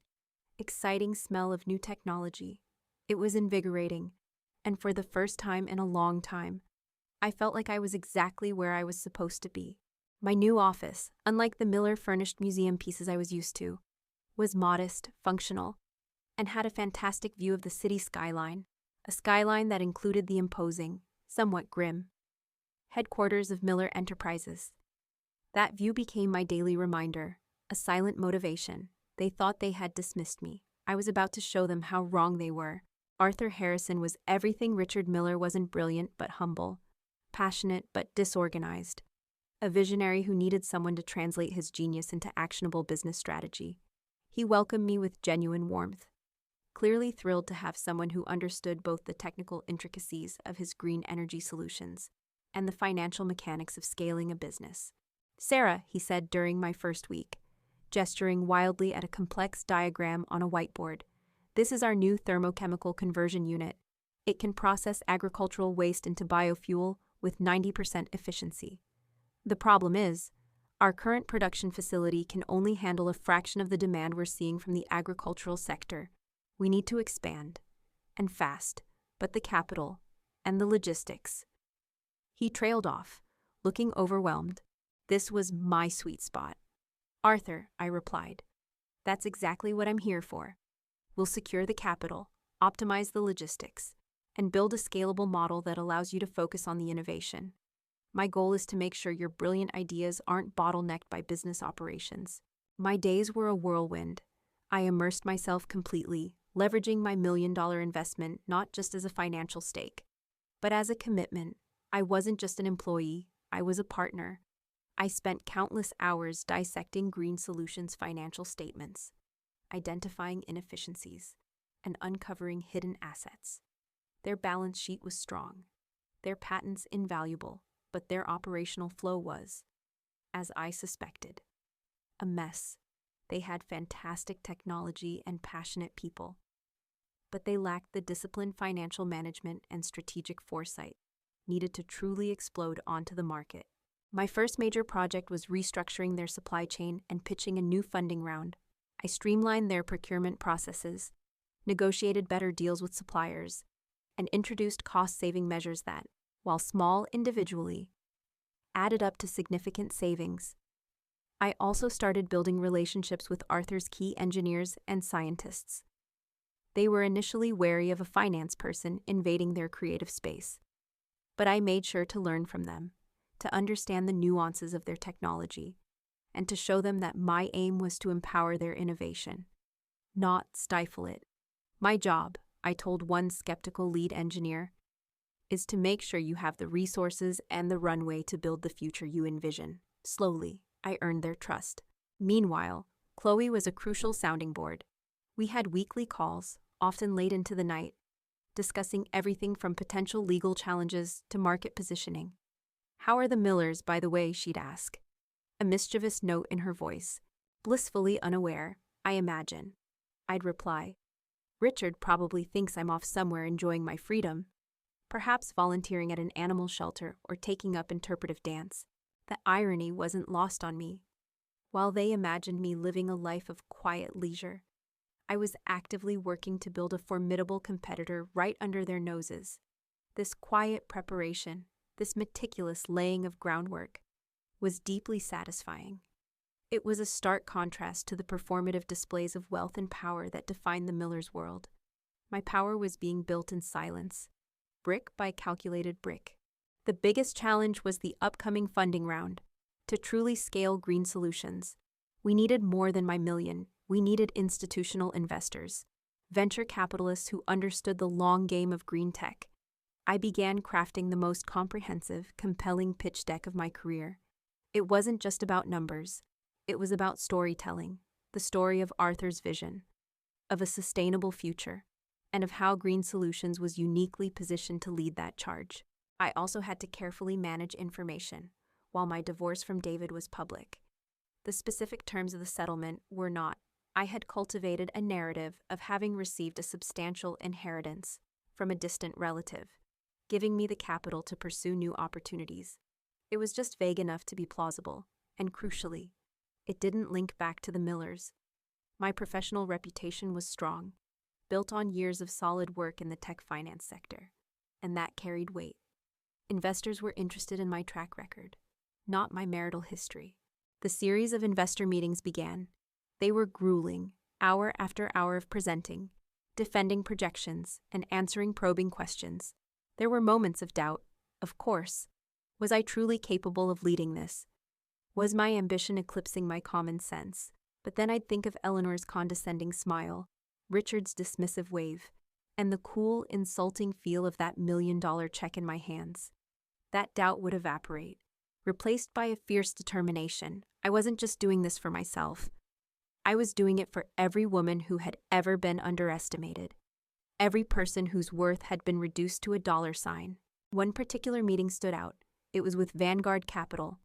exciting smell of new technology. It was invigorating, and for the first time in a long time, I felt like I was exactly where I was supposed to be. My new office, unlike the Miller-furnished museum pieces I was used to, was modest, functional, and had a fantastic view of the city skyline, a skyline that included the imposing, somewhat grim, headquarters of Miller Enterprises. That view became my daily reminder, a silent motivation. They thought they had dismissed me. I was about to show them how wrong they were. Arthur Harrison was everything Richard Miller wasn't: brilliant but humble, passionate but disorganized, a visionary who needed someone to translate his genius into actionable business strategy. He welcomed me with genuine warmth, clearly thrilled to have someone who understood both the technical intricacies of his green energy solutions and the financial mechanics of scaling a business. "Sarah," he said during my first week, gesturing wildly at a complex diagram on a whiteboard, This is our new thermochemical conversion unit. It can process agricultural waste into biofuel with 90% efficiency. The problem is, our current production facility can only handle a fraction of the demand we're seeing from the agricultural sector. We need to expand. And fast, but the capital and the logistics. He trailed off, looking overwhelmed. This was my sweet spot. Arthur, I replied. That's exactly what I'm here for. We'll secure the capital, optimize the logistics, and build a scalable model that allows you to focus on the innovation. My goal is to make sure your brilliant ideas aren't bottlenecked by business operations. My days were a whirlwind. I immersed myself completely, leveraging my $1 million investment not just as a financial stake, but as a commitment. I wasn't just an employee, I was a partner. I spent countless hours dissecting Green Solutions' financial statements, identifying inefficiencies, and uncovering hidden assets. Their balance sheet was strong, their patents invaluable, but their operational flow was, as I suspected, a mess. They had fantastic technology and passionate people, but they lacked the disciplined financial management and strategic foresight needed to truly explode onto the market. My first major project was restructuring their supply chain and pitching a new funding round. I streamlined their procurement processes, negotiated better deals with suppliers, and introduced cost-saving measures that, while small individually, added up to significant savings. I also started building relationships with Arthur's key engineers and scientists. They were initially wary of a finance person invading their creative space, but I made sure to learn from them, to understand the nuances of their technology, and to show them that my aim was to empower their innovation, not stifle it. My job, I told one skeptical lead engineer, is to make sure you have the resources and the runway to build the future you envision. Slowly, I earned their trust. Meanwhile, Chloe was a crucial sounding board. We had weekly calls, often late into the night, discussing everything from potential legal challenges to market positioning. "How are the Millers, by the way?" she'd ask, a mischievous note in her voice. Blissfully unaware, I imagine. I'd reply, "Richard probably thinks I'm off somewhere enjoying my freedom, perhaps volunteering at an animal shelter or taking up interpretive dance." The irony wasn't lost on me. While they imagined me living a life of quiet leisure, I was actively working to build a formidable competitor right under their noses. This quiet preparation, this meticulous laying of groundwork, was deeply satisfying. It was a stark contrast to the performative displays of wealth and power that defined the Millers' world. My power was being built in silence, brick by calculated brick. The biggest challenge was the upcoming funding round. To truly scale Green Solutions, we needed more than my $1 million. We needed institutional investors, venture capitalists who understood the long game of green tech. I began crafting the most comprehensive, compelling pitch deck of my career. It wasn't just about numbers. It was about storytelling, the story of Arthur's vision, of a sustainable future, and of how Green Solutions was uniquely positioned to lead that charge. I also had to carefully manage information, while my divorce from David was public. The specific terms of the settlement were not. I had cultivated a narrative of having received a substantial inheritance from a distant relative, giving me the capital to pursue new opportunities. It was just vague enough to be plausible, and crucially, it didn't link back to the Millers. My professional reputation was strong, built on years of solid work in the tech finance sector, and that carried weight. Investors were interested in my track record, not my marital history. The series of investor meetings began. They were grueling, hour after hour of presenting, defending projections, and answering probing questions. There were moments of doubt, of course. Was I truly capable of leading this? Was my ambition eclipsing my common sense? But then I'd think of Eleanor's condescending smile, Richard's dismissive wave, and the cool, insulting feel of that $1 million check in my hands. That doubt would evaporate, replaced by a fierce determination. I wasn't just doing this for myself. I was doing it for every woman who had ever been underestimated, every person whose worth had been reduced to a dollar sign. One particular meeting stood out. It was with Vanguard Capital,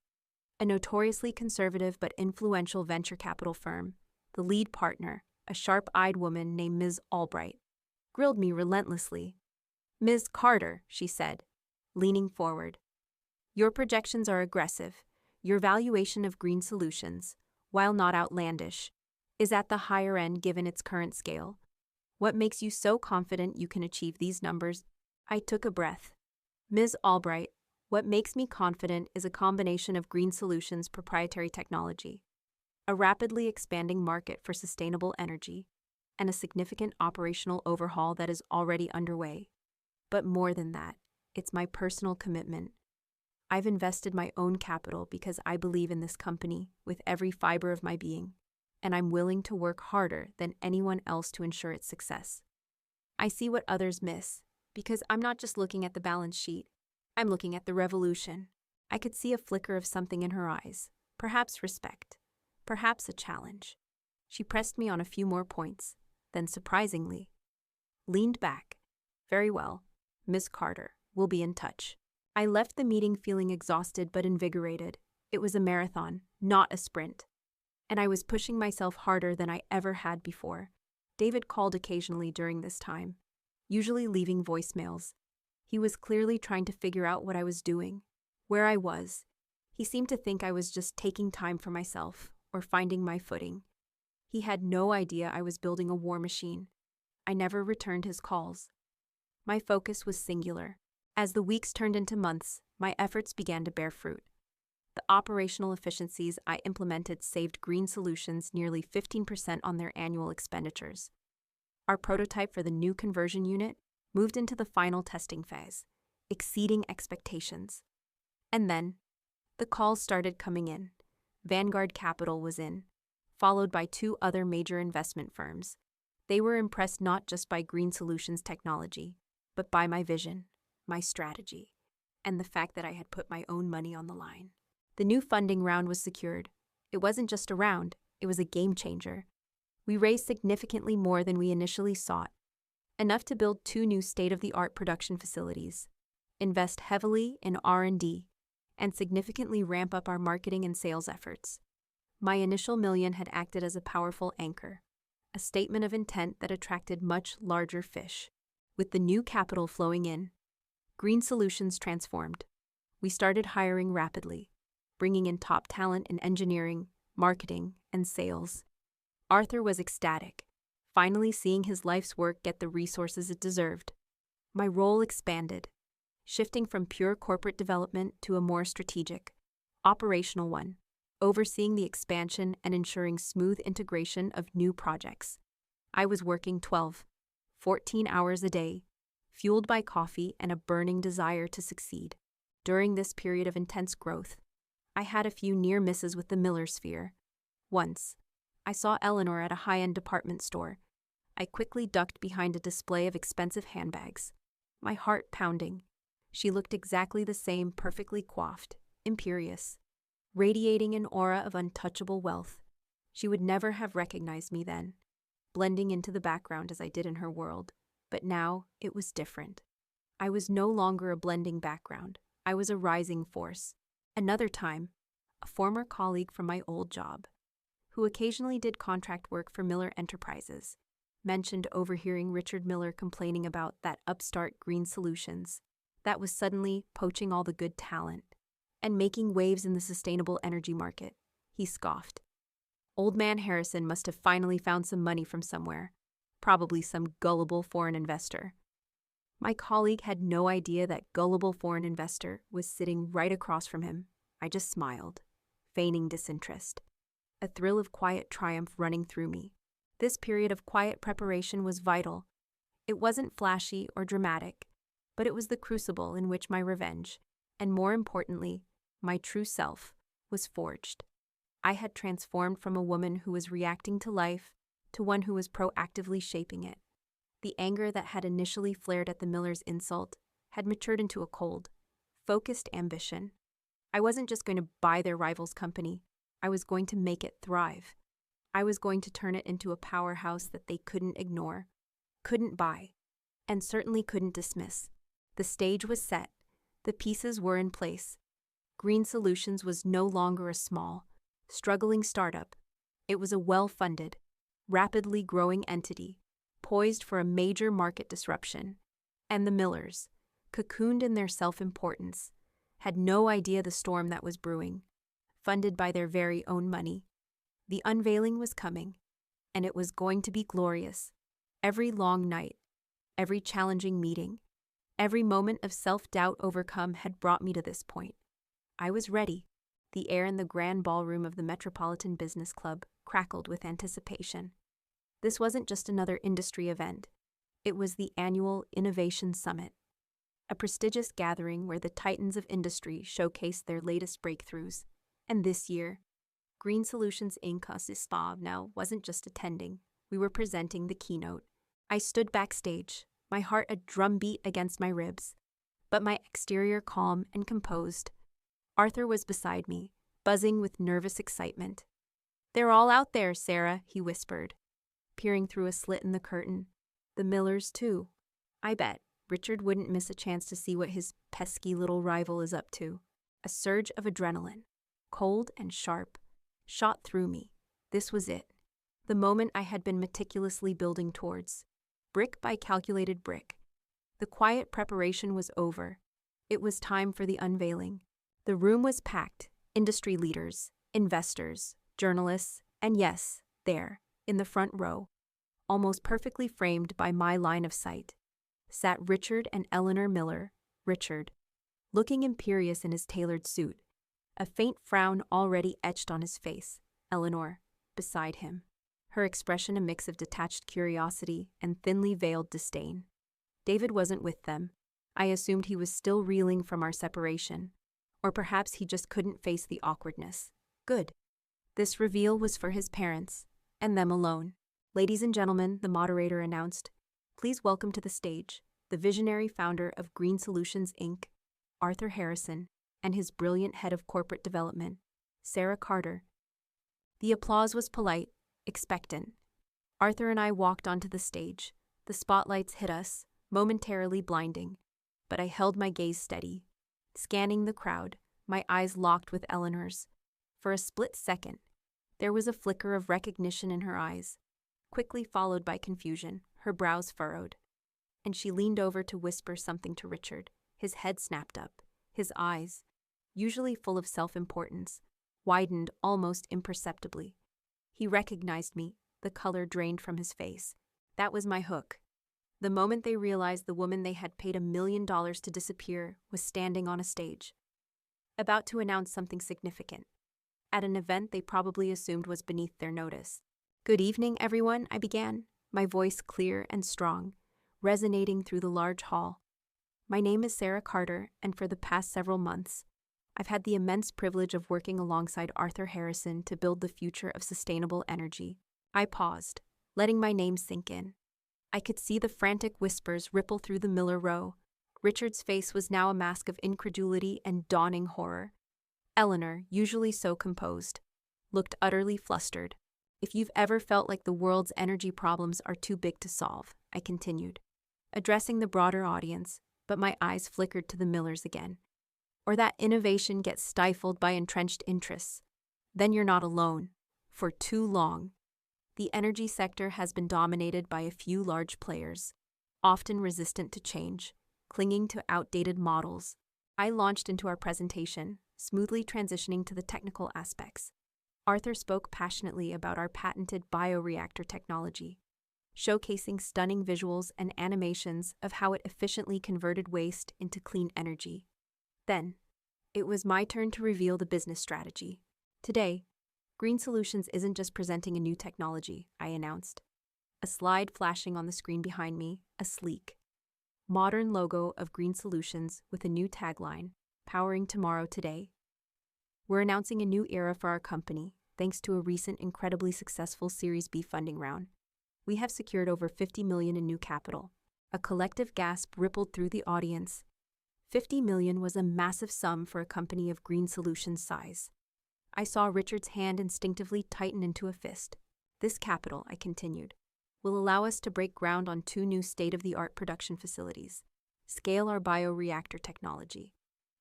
a notoriously conservative but influential venture capital firm. The lead partner, a sharp-eyed woman named Ms. Albright, grilled me relentlessly. "Ms. Carter," she said, leaning forward, "your projections are aggressive. Your valuation of Green Solutions, while not outlandish, is at the higher end given its current scale. What makes you so confident you can achieve these numbers?" I took a breath. "Ms. Albright, what makes me confident is a combination of Green Solutions' proprietary technology, a rapidly expanding market for sustainable energy, and a significant operational overhaul that is already underway. But more than that, it's my personal commitment. I've invested my own capital because I believe in this company with every fiber of my being, and I'm willing to work harder than anyone else to ensure its success. I see what others miss, because I'm not just looking at the balance sheet, I'm looking at the revolution." I could see a flicker of something in her eyes, perhaps respect, perhaps a challenge. She pressed me on a few more points, then surprisingly leaned back. "Very well, Miss Carter, we'll be in touch." I left the meeting feeling exhausted but invigorated. It was a marathon, not a sprint. And I was pushing myself harder than I ever had before. David called occasionally during this time, usually leaving voicemails. He was clearly trying to figure out what I was doing, where I was. He seemed to think I was just taking time for myself or finding my footing. He had no idea I was building a war machine. I never returned his calls. My focus was singular. As the weeks turned into months, my efforts began to bear fruit. The operational efficiencies I implemented saved Green Solutions nearly 15% on their annual expenditures. Our prototype for the new conversion unit moved into the final testing phase, exceeding expectations. And then, the calls started coming in. Vanguard Capital was in, followed by 2 other major investment firms. They were impressed not just by Green Solutions technology, but by my vision, my strategy, and the fact that I had put my own money on the line. The new funding round was secured. It wasn't just a round, it was a game changer. We raised significantly more than we initially sought, enough to build 2 new state-of-the-art production facilities, invest heavily in R&D, and significantly ramp up our marketing and sales efforts. My initial $1 million had acted as a powerful anchor, a statement of intent that attracted much larger fish. With the new capital flowing in, Green Solutions transformed. We started hiring rapidly, bringing in top talent in engineering, marketing, and sales. Arthur was ecstatic, finally seeing his life's work get the resources it deserved. My role expanded, shifting from pure corporate development to a more strategic, operational one, overseeing the expansion and ensuring smooth integration of new projects. I was working 12, 14 hours a day, fueled by coffee and a burning desire to succeed. During this period of intense growth, I had a few near misses with the Miller sphere. Once, I saw Eleanor at a high-end department store. I quickly ducked behind a display of expensive handbags, my heart pounding. She looked exactly the same, perfectly coiffed, imperious, radiating an aura of untouchable wealth. She would never have recognized me then, blending into the background as I did in her world. But now, it was different. I was no longer a blending background. I was a rising force. Another time, a former colleague from my old job, who occasionally did contract work for Miller Enterprises, mentioned overhearing Richard Miller complaining about that upstart Green Solutions that was suddenly poaching all the good talent and making waves in the sustainable energy market. He scoffed. Old man Harrison must have finally found some money from somewhere, probably some gullible foreign investor. My colleague had no idea that gullible foreign investor was sitting right across from him. I just smiled, feigning disinterest, a thrill of quiet triumph running through me. This period of quiet preparation was vital. It wasn't flashy or dramatic, but it was the crucible in which my revenge, and more importantly, my true self, was forged. I had transformed from a woman who was reacting to life to one who was proactively shaping it. The anger that had initially flared at the Miller's insult had matured into a cold, focused ambition. I wasn't just going to buy their rival's company. I was going to make it thrive. I was going to turn it into a powerhouse that they couldn't ignore, couldn't buy, and certainly couldn't dismiss. The stage was set. The pieces were in place. Green Solutions was no longer a small, struggling startup. It was a well-funded, rapidly growing entity, poised for a major market disruption. And the Millers, cocooned in their self-importance, had no idea the storm that was brewing. Funded by their very own money, the unveiling was coming, and it was going to be glorious. Every long night, every challenging meeting, every moment of self-doubt overcome had brought me to this point. I was ready. The air in the grand ballroom of the Metropolitan Business Club crackled with anticipation. This wasn't just another industry event. It was the annual Innovation Summit, a prestigious gathering where the titans of industry showcased their latest breakthroughs. And this year, Green Solutions Inc. now wasn't just attending, we were presenting the keynote. I stood backstage, my heart a drumbeat against my ribs, but my exterior calm and composed. Arthur was beside me, buzzing with nervous excitement. "They're all out there, Sarah," he whispered, peering through a slit in the curtain. "The Millers, too. I bet Richard wouldn't miss a chance to see what his pesky little rival is up to." A surge of adrenaline, cold and sharp, shot through me. This was it. The moment I had been meticulously building towards. Brick by calculated brick. The quiet preparation was over. It was time for the unveiling. The room was packed. Industry leaders, investors, journalists, and yes, there, in the front row, almost perfectly framed by my line of sight, sat Richard and Eleanor Miller. Richard, looking imperious in his tailored suit, a faint frown already etched on his face. Eleanor, beside him, her expression a mix of detached curiosity and thinly veiled disdain. David wasn't with them. I assumed he was still reeling from our separation, or perhaps he just couldn't face the awkwardness. Good. This reveal was for his parents, and them alone. "Ladies and gentlemen," the moderator announced, "please welcome to the stage the visionary founder of Green Solutions Inc., Arthur Harrison, and his brilliant head of corporate development, Sarah Carter." The applause was polite, expectant. Arthur and I walked onto the stage. The spotlights hit us, momentarily blinding, but I held my gaze steady. Scanning the crowd, my eyes locked with Eleanor's. For a split second, there was a flicker of recognition in her eyes, quickly followed by confusion, her brows furrowed. And she leaned over to whisper something to Richard. His head snapped up. His eyes, usually full of self-importance, widened almost imperceptibly. He recognized me, the color drained from his face. That was my hook. The moment they realized the woman they had paid $1 million to disappear was standing on a stage, about to announce something significant, at an event they probably assumed was beneath their notice. "Good evening, everyone," I began, my voice clear and strong, resonating through the large hall. "My name is Sarah Carter, and for the past several months, I've had the immense privilege of working alongside Arthur Harrison to build the future of sustainable energy." I paused, letting my name sink in. I could see the frantic whispers ripple through the Miller row. Richard's face was now a mask of incredulity and dawning horror. Eleanor, usually so composed, looked utterly flustered. "If you've ever felt like the world's energy problems are too big to solve," I continued, addressing the broader audience, but my eyes flickered to the Millers again, "or that innovation gets stifled by entrenched interests, then you're not alone. For too long, the energy sector has been dominated by a few large players, often resistant to change, clinging to outdated models." I launched into our presentation, smoothly transitioning to the technical aspects. Arthur spoke passionately about our patented bioreactor technology, showcasing stunning visuals and animations of how it efficiently converted waste into clean energy. Then, it was my turn to reveal the business strategy. "Today, Green Solutions isn't just presenting a new technology," I announced. A slide flashing on the screen behind me, a sleek, modern logo of Green Solutions with a new tagline, "Powering Tomorrow Today." "We're announcing a new era for our company, thanks to a recent incredibly successful Series B funding round. We have secured over $50 million in new capital." A collective gasp rippled through the audience. $50 million was a massive sum for a company of Green Solutions' size. I saw Richard's hand instinctively tighten into a fist. "This capital," I continued, "will allow us to break ground on 2 new state-of-the-art production facilities, scale our bioreactor technology,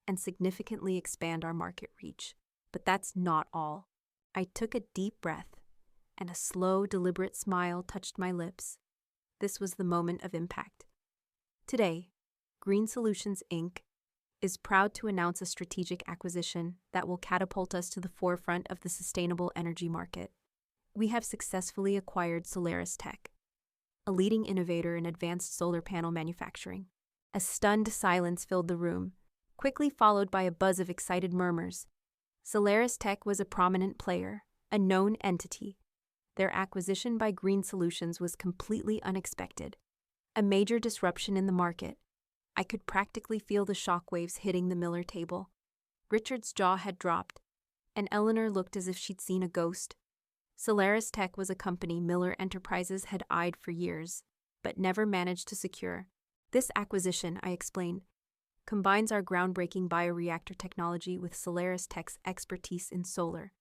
and significantly expand our market reach. But that's not all." I took a deep breath. and a slow, deliberate smile touched my lips. This was the moment of impact. Today, Green Solutions, Inc. is proud to announce a strategic acquisition that will catapult us to the forefront of the sustainable energy market. We have successfully acquired Solaris Tech, a leading innovator in advanced solar panel manufacturing. A stunned silence filled the room, quickly followed by a buzz of excited murmurs. Solaris Tech was a prominent player, a known entity. Their acquisition by Green Solutions was completely unexpected, a major disruption in the market. I could practically feel the shockwaves hitting the Miller table. Richard's jaw had dropped, and Eleanor looked as if she'd seen a ghost. Solaris Tech was a company Miller Enterprises had eyed for years, but never managed to secure. This acquisition, I explained, combines our groundbreaking bioreactor technology with Solaris Tech's expertise in solar,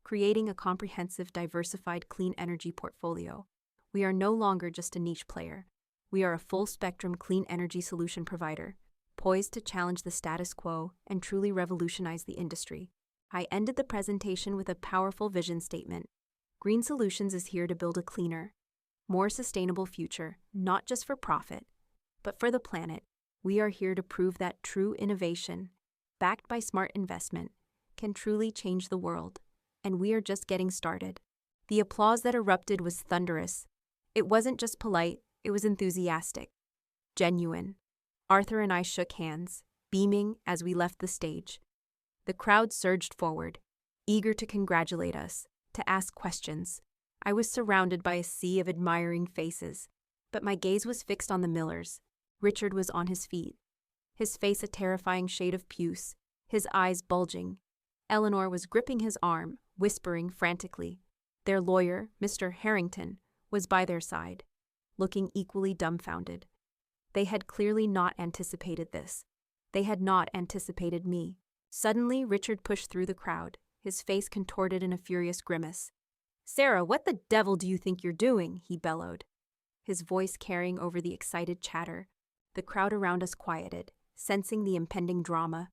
creating a comprehensive, diversified clean energy portfolio. We are no longer just a niche player. We are a full-spectrum clean energy solution provider, poised to challenge the status quo and truly revolutionize the industry. I ended the presentation with a powerful vision statement. Green Solutions is here to build a cleaner, more sustainable future, not just for profit, but for the planet. We are here to prove that true innovation, backed by smart investment, can truly change the world. And we are just getting started. The applause that erupted was thunderous. It wasn't just polite, it was enthusiastic, genuine. Arthur and I shook hands, beaming as we left the stage. The crowd surged forward, eager to congratulate us, to ask questions. I was surrounded by a sea of admiring faces, but my gaze was fixed on the Millers. Richard was on his feet, his face a terrifying shade of puce, his eyes bulging. Eleanor was gripping his arm, whispering frantically. Their lawyer, Mr. Harrington, was by their side, looking equally dumbfounded. They had clearly not anticipated this. They had not anticipated me. Suddenly, Richard pushed through the crowd, his face contorted in a furious grimace. "Sarah, what the devil do you think you're doing?" he bellowed, his voice carrying over the excited chatter. The crowd around us quieted, sensing the impending drama.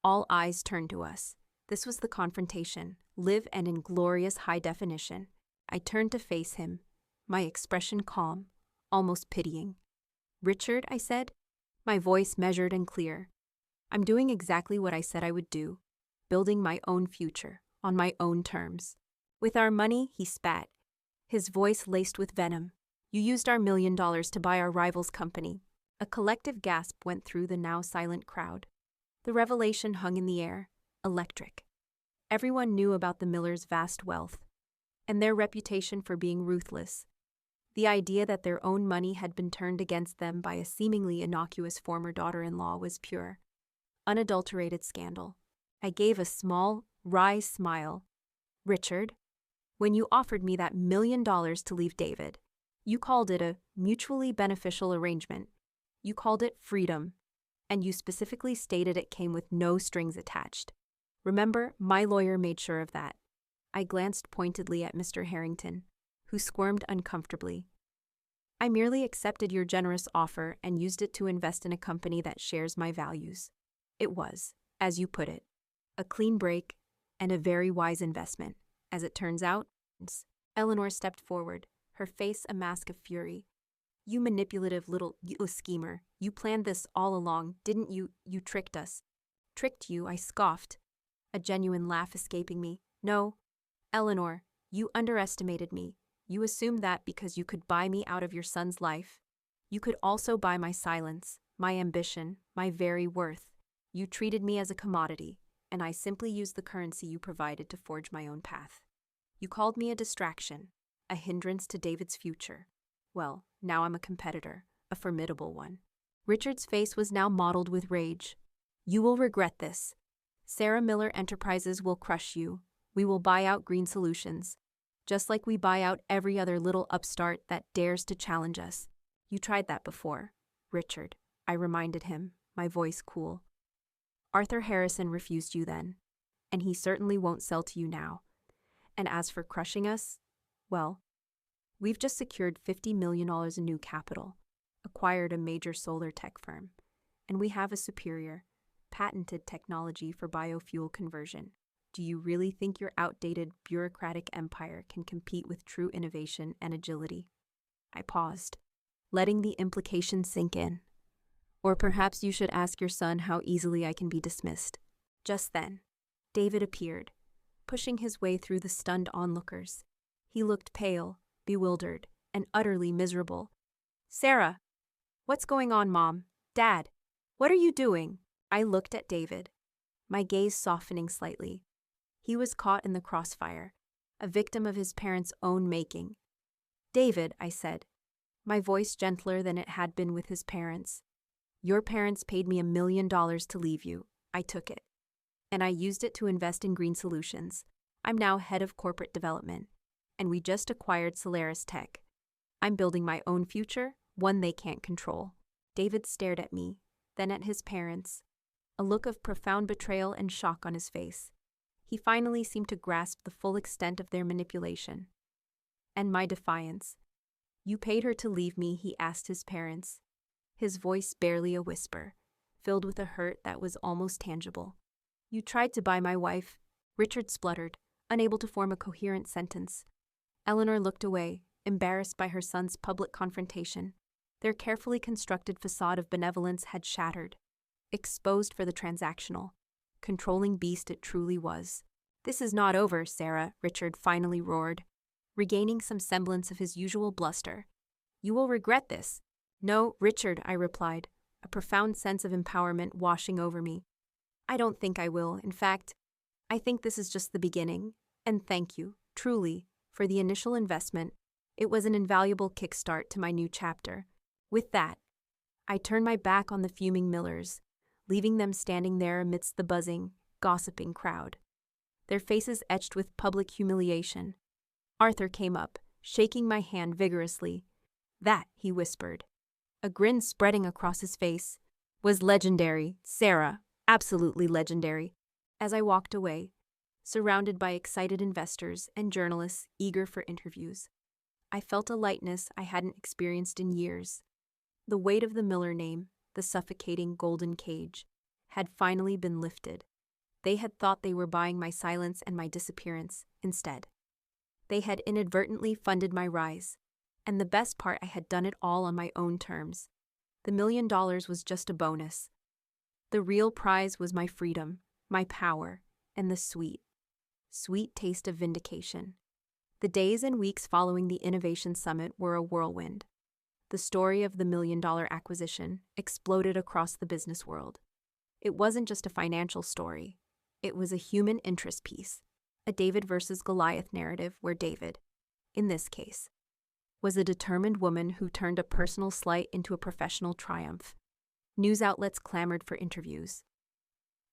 All eyes turned to us. This was the confrontation, live and in glorious high definition. I turned to face him, my expression calm, almost pitying. "Richard," I said, my voice measured and clear. "I'm doing exactly what I said I would do, building my own future, on my own terms. With our money," he spat, his voice laced with venom. "You used our $1 million to buy our rival's company." A collective gasp went through the now silent crowd. The revelation hung in the air, electric. Everyone knew about the Millers' vast wealth, and their reputation for being ruthless. The idea that their own money had been turned against them by a seemingly innocuous former daughter-in-law was pure, unadulterated scandal. I gave a small, wry smile. "Richard, when you offered me that $1 million to leave David, you called it a mutually beneficial arrangement. You called it freedom, and you specifically stated it came with no strings attached. Remember, my lawyer made sure of that." I glanced pointedly at Mr. Harrington, who squirmed uncomfortably. "I merely accepted your generous offer and used it to invest in a company that shares my values. It was, as you put it, a clean break and a very wise investment, as it turns out." Eleanor stepped forward, her face a mask of fury. "You manipulative little schemer, you planned this all along, didn't you? You tricked us." "Tricked you?" I scoffed, a genuine laugh escaping me. "No, Eleanor, you underestimated me. You assumed that because you could buy me out of your son's life, you could also buy my silence, my ambition, my very worth. You treated me as a commodity, and I simply used the currency you provided to forge my own path. You called me a distraction, a hindrance to David's future. Well, now I'm a competitor, a formidable one." Richard's face was now mottled with rage. "You will regret this. Sarah Miller Enterprises will crush you. We will buy out Green Solutions, just like we buy out every other little upstart that dares to challenge us. You tried that before, Richard," I reminded him, my voice cool. "Arthur Harrison refused you then, and he certainly won't sell to you now. And as for crushing us, well, we've just secured $50 million in new capital, acquired a major solar tech firm, and we have a superior, patented technology for biofuel conversion. Do you really think your outdated bureaucratic empire can compete with true innovation and agility? I paused, letting the implication sink in. Or perhaps you should ask your son how easily I can be dismissed. Just then, David appeared, pushing his way through the stunned onlookers. He looked pale, bewildered, and utterly miserable. Sarah! What's going on, Mom? Dad! What are you doing? I looked at David, my gaze softening slightly. He was caught in the crossfire, a victim of his parents' own making. David, I said, my voice gentler than it had been with his parents. Your parents paid me $1 million to leave you. I took it. And I used it to invest in green solutions. I'm now head of corporate development, and we just acquired Solaris Tech. I'm building my own future, one they can't control. David stared at me, then at his parents, a look of profound betrayal and shock on his face. He finally seemed to grasp the full extent of their manipulation. And my defiance. You paid her to leave me, he asked his parents, his voice barely a whisper, filled with a hurt that was almost tangible. You tried to buy my wife, Richard spluttered, unable to form a coherent sentence. Eleanor looked away, embarrassed by her son's public confrontation. Their carefully constructed facade of benevolence had shattered, exposed for the transactional, controlling beast it truly was. This is not over, Sarah, Richard finally roared, regaining some semblance of his usual bluster. You will regret this. No, Richard, I replied, a profound sense of empowerment washing over me. I don't think I will. In fact, I think this is just the beginning. And thank you, truly, for the initial investment. It was an invaluable kickstart to my new chapter. With that, I turned my back on the fuming Millers, leaving them standing there amidst the buzzing, gossiping crowd, their faces etched with public humiliation. Arthur came up, shaking my hand vigorously. That, he whispered, a grin spreading across his face, was legendary, Sarah, absolutely legendary. As I walked away, surrounded by excited investors and journalists eager for interviews, I felt a lightness I hadn't experienced in years. The weight of the Miller name, the suffocating golden cage, had finally been lifted. They had thought they were buying my silence and my disappearance instead. They had inadvertently funded my rise, and the best part, I had done it all on my own terms. The $1 million was just a bonus. The real prize was my freedom, my power, and the sweet, sweet taste of vindication. The days and weeks following the Innovation Summit were a whirlwind. The story of the $1 million acquisition exploded across the business world. It wasn't just a financial story. It was a human interest piece, a David versus Goliath narrative where David, in this case, was a determined woman who turned a personal slight into a professional triumph. News outlets clamored for interviews.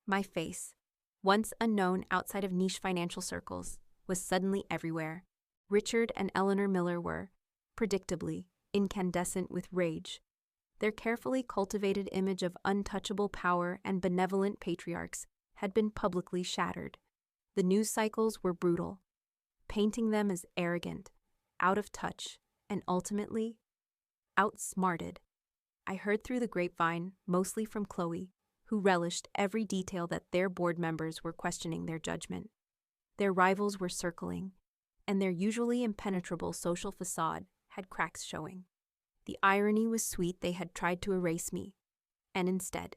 My face, once unknown outside of niche financial circles, was suddenly everywhere. Richard and Eleanor Miller were, predictably, incandescent with rage. Their carefully cultivated image of untouchable power and benevolent patriarchs had been publicly shattered. The news cycles were brutal, painting them as arrogant, out of touch, and ultimately, outsmarted. I heard through the grapevine, mostly from Chloe, who relished every detail that their board members were questioning their judgment. Their rivals were circling, and their usually impenetrable social facade had cracks showing. The irony was sweet. They had tried to erase me, and instead,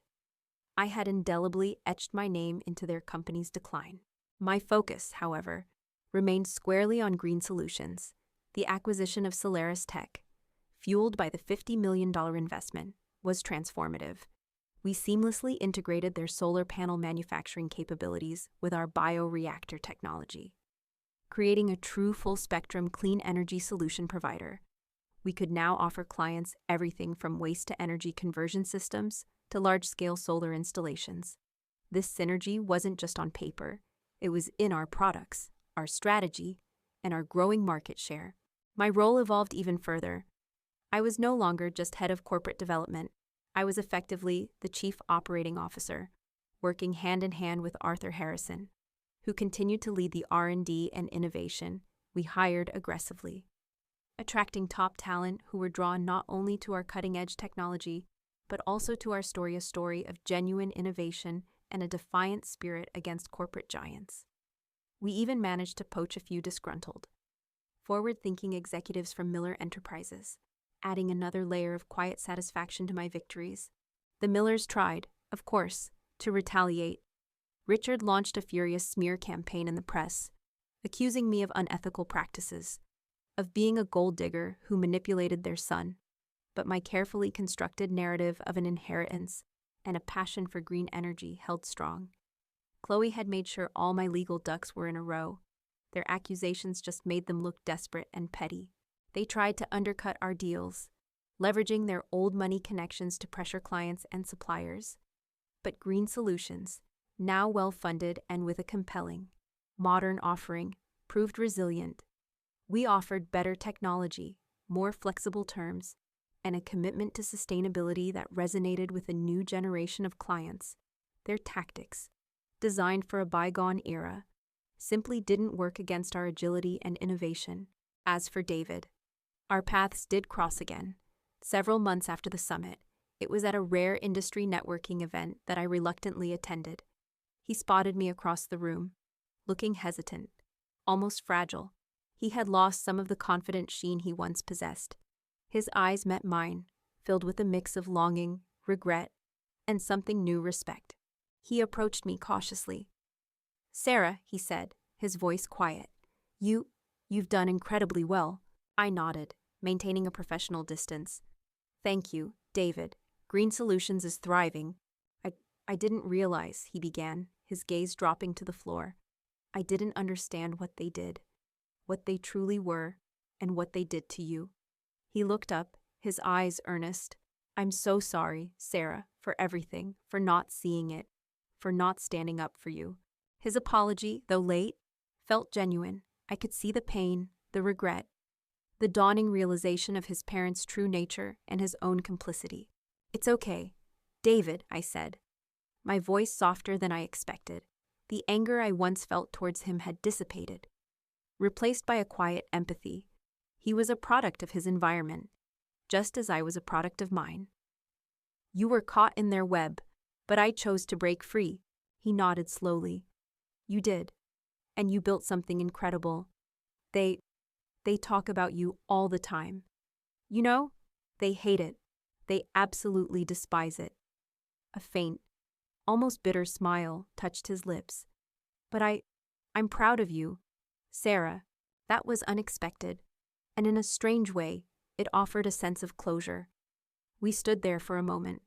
I had indelibly etched my name into their company's decline. My focus, however, remained squarely on green solutions. The acquisition of Solaris Tech, fueled by the $50 million investment, was transformative. We seamlessly integrated their solar panel manufacturing capabilities with our bioreactor technology, creating a true full-spectrum clean energy solution provider. We could now offer clients everything from waste-to-energy conversion systems to large-scale solar installations. This synergy wasn't just on paper. It was in our products, our strategy, and our growing market share. My role evolved even further. I was no longer just head of corporate development. I was effectively the chief operating officer, working hand in hand with Arthur Harrison, who continued to lead the R&D and innovation we hired aggressively, attracting top talent who were drawn not only to our cutting-edge technology, but also to our story, a story of genuine innovation and a defiant spirit against corporate giants. We even managed to poach a few disgruntled, forward-thinking executives from Miller Enterprises, adding another layer of quiet satisfaction to my victories. The Millers tried, of course, to retaliate. Richard launched a furious smear campaign in the press, accusing me of unethical practices, of being a gold digger who manipulated their son. But my carefully constructed narrative of an inheritance and a passion for green energy held strong. Chloe had made sure all my legal ducks were in a row. Their accusations just made them look desperate and petty. They tried to undercut our deals, leveraging their old money connections to pressure clients and suppliers. But Green Solutions, now well-funded and with a compelling, modern offering, proved resilient. We offered better technology, more flexible terms, and a commitment to sustainability that resonated with a new generation of clients. Their tactics, designed for a bygone era, simply didn't work against our agility and innovation. As for David, our paths did cross again. Several months after the summit, it was at a rare industry networking event that I reluctantly attended. He spotted me across the room, looking hesitant, almost fragile. He had lost some of the confident sheen he once possessed. His eyes met mine, filled with a mix of longing, regret, and something new respect. He approached me cautiously. "Sarah," he said, his voice quiet, you've done incredibly well." I nodded, maintaining a professional distance. "Thank you, David. Green Solutions is thriving." I didn't realize," he began, his gaze dropping to the floor. "I didn't understand what they did, what they truly were, and what they did to you." He looked up, his eyes earnest. "I'm so sorry, Sarah, for everything, for not seeing it, for not standing up for you." His apology, though late, felt genuine. I could see the pain, the regret, the dawning realization of his parents' true nature and his own complicity. "It's okay, David," I said, my voice softer than I expected. The anger I once felt towards him had dissipated, replaced by a quiet empathy. He was a product of his environment, just as I was a product of mine. "You were caught in their web, but I chose to break free." He nodded slowly. "You did, and you built something incredible. They talk about you all the time. You know, they hate it. They absolutely despise it." A faint, almost bitter smile touched his lips. "But I'm proud of you, Sarah." That was unexpected, and in a strange way, it offered a sense of closure. We stood there for a moment.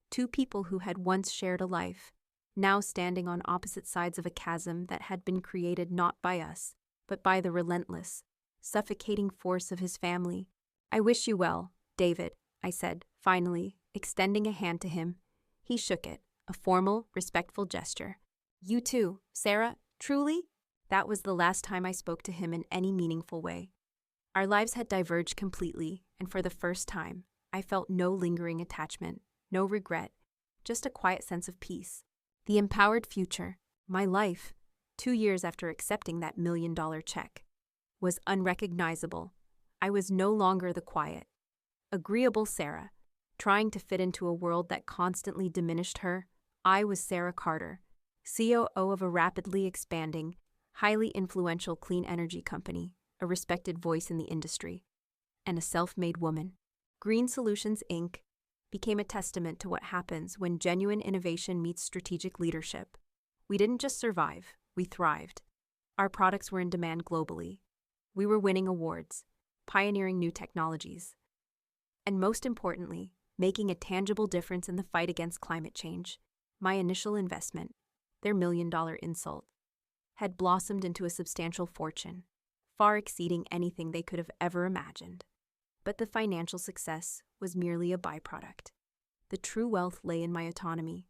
Two people who had once shared a life, now standing on opposite sides of a chasm that had been created not by us, but by the relentless, suffocating force of his family. "I wish you well, David," I said, finally, extending a hand to him. He shook it, a formal, respectful gesture. "You too, Sarah, truly?" That was the last time I spoke to him in any meaningful way. Our lives had diverged completely, and for the first time, I felt no lingering attachment, no regret, just a quiet sense of peace. The empowered future, my life, 2 years after accepting that $1 million check, was unrecognizable. I was no longer the quiet, agreeable Sarah, trying to fit into a world that constantly diminished her. I was Sarah Carter, COO of a rapidly expanding, highly influential clean energy company, a respected voice in the industry, and a self-made woman. Green Solutions, Inc. became a testament to what happens when genuine innovation meets strategic leadership. We didn't just survive, we thrived. Our products were in demand globally. We were winning awards, pioneering new technologies, and most importantly, making a tangible difference in the fight against climate change. My initial investment, their $1 million insult, had blossomed into a substantial fortune, far exceeding anything they could have ever imagined. But the financial success was merely a byproduct. The true wealth lay in my autonomy,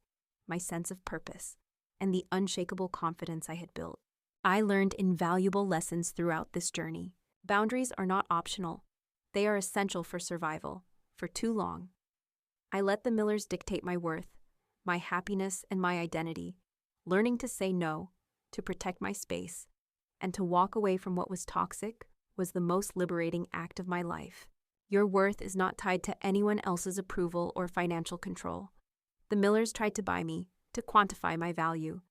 my sense of purpose, and the unshakable confidence I had built. I learned invaluable lessons throughout this journey. Boundaries are not optional. They are essential for survival. For too long, I let the Millers dictate my worth, my happiness, and my identity. Learning to say no, to protect my space, and to walk away from what was toxic was the most liberating act of my life. Your worth is not tied to anyone else's approval or financial control. The Millers tried to buy me, to quantify my value,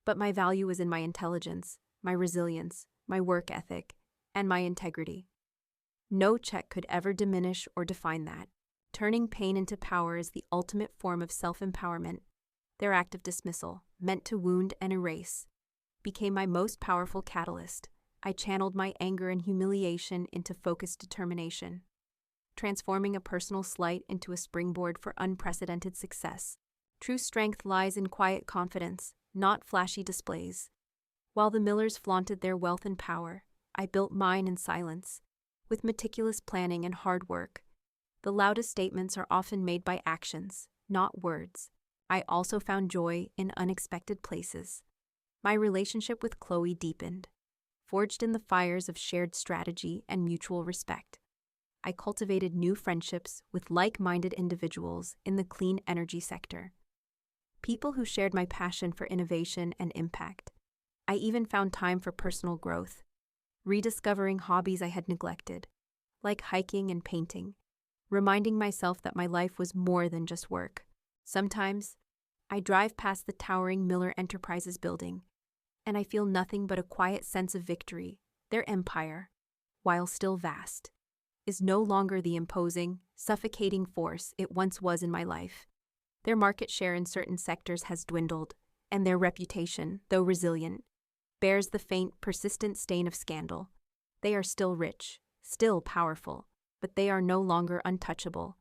but my value was in my intelligence, my resilience, my work ethic, and my integrity. No check could ever diminish or define that. Turning pain into power is the ultimate form of self-empowerment. Their act of dismissal, meant to wound and erase, became my most powerful catalyst. I channeled my anger and humiliation into focused determination, transforming a personal slight into a springboard for unprecedented success. True strength lies in quiet confidence, not flashy displays. While the Millers flaunted their wealth and power, I built mine in silence, with meticulous planning and hard work. The loudest statements are often made by actions, not words. I also found joy in unexpected places. My relationship with Chloe deepened, forged in the fires of shared strategy and mutual respect. I cultivated new friendships with like-minded individuals in the clean energy sector, people who shared my passion for innovation and impact. I even found time for personal growth, rediscovering hobbies I had neglected, like hiking and painting, reminding myself that my life was more than just work. Sometimes, I drive past the towering Miller Enterprises building, and I feel nothing but a quiet sense of victory. Their empire, while still vast, is no longer the imposing, suffocating force it once was in my life. Their market share in certain sectors has dwindled, and their reputation, though resilient, bears the faint, persistent stain of scandal. They are still rich, still powerful, but they are no longer untouchable,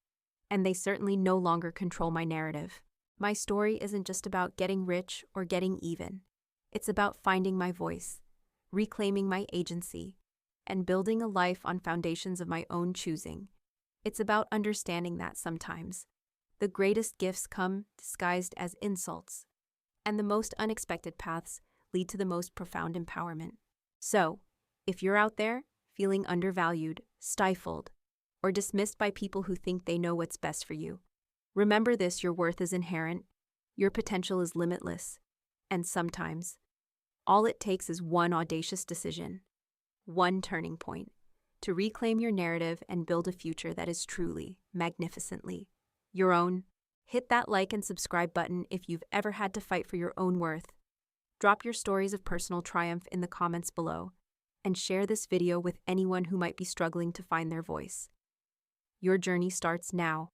and they certainly no longer control my narrative. My story isn't just about getting rich or getting even. It's about finding my voice, reclaiming my agency, and building a life on foundations of my own choosing. It's about understanding that sometimes the greatest gifts come disguised as insults, and the most unexpected paths lead to the most profound empowerment. So, if you're out there feeling undervalued, stifled, or dismissed by people who think they know what's best for you, remember this: your worth is inherent, your potential is limitless, and sometimes, all it takes is one audacious decision, one turning point, to reclaim your narrative and build a future that is truly, magnificently your own. Hit that like and subscribe button if you've ever had to fight for your own worth. Drop your stories of personal triumph in the comments below, and share this video with anyone who might be struggling to find their voice. Your journey starts now.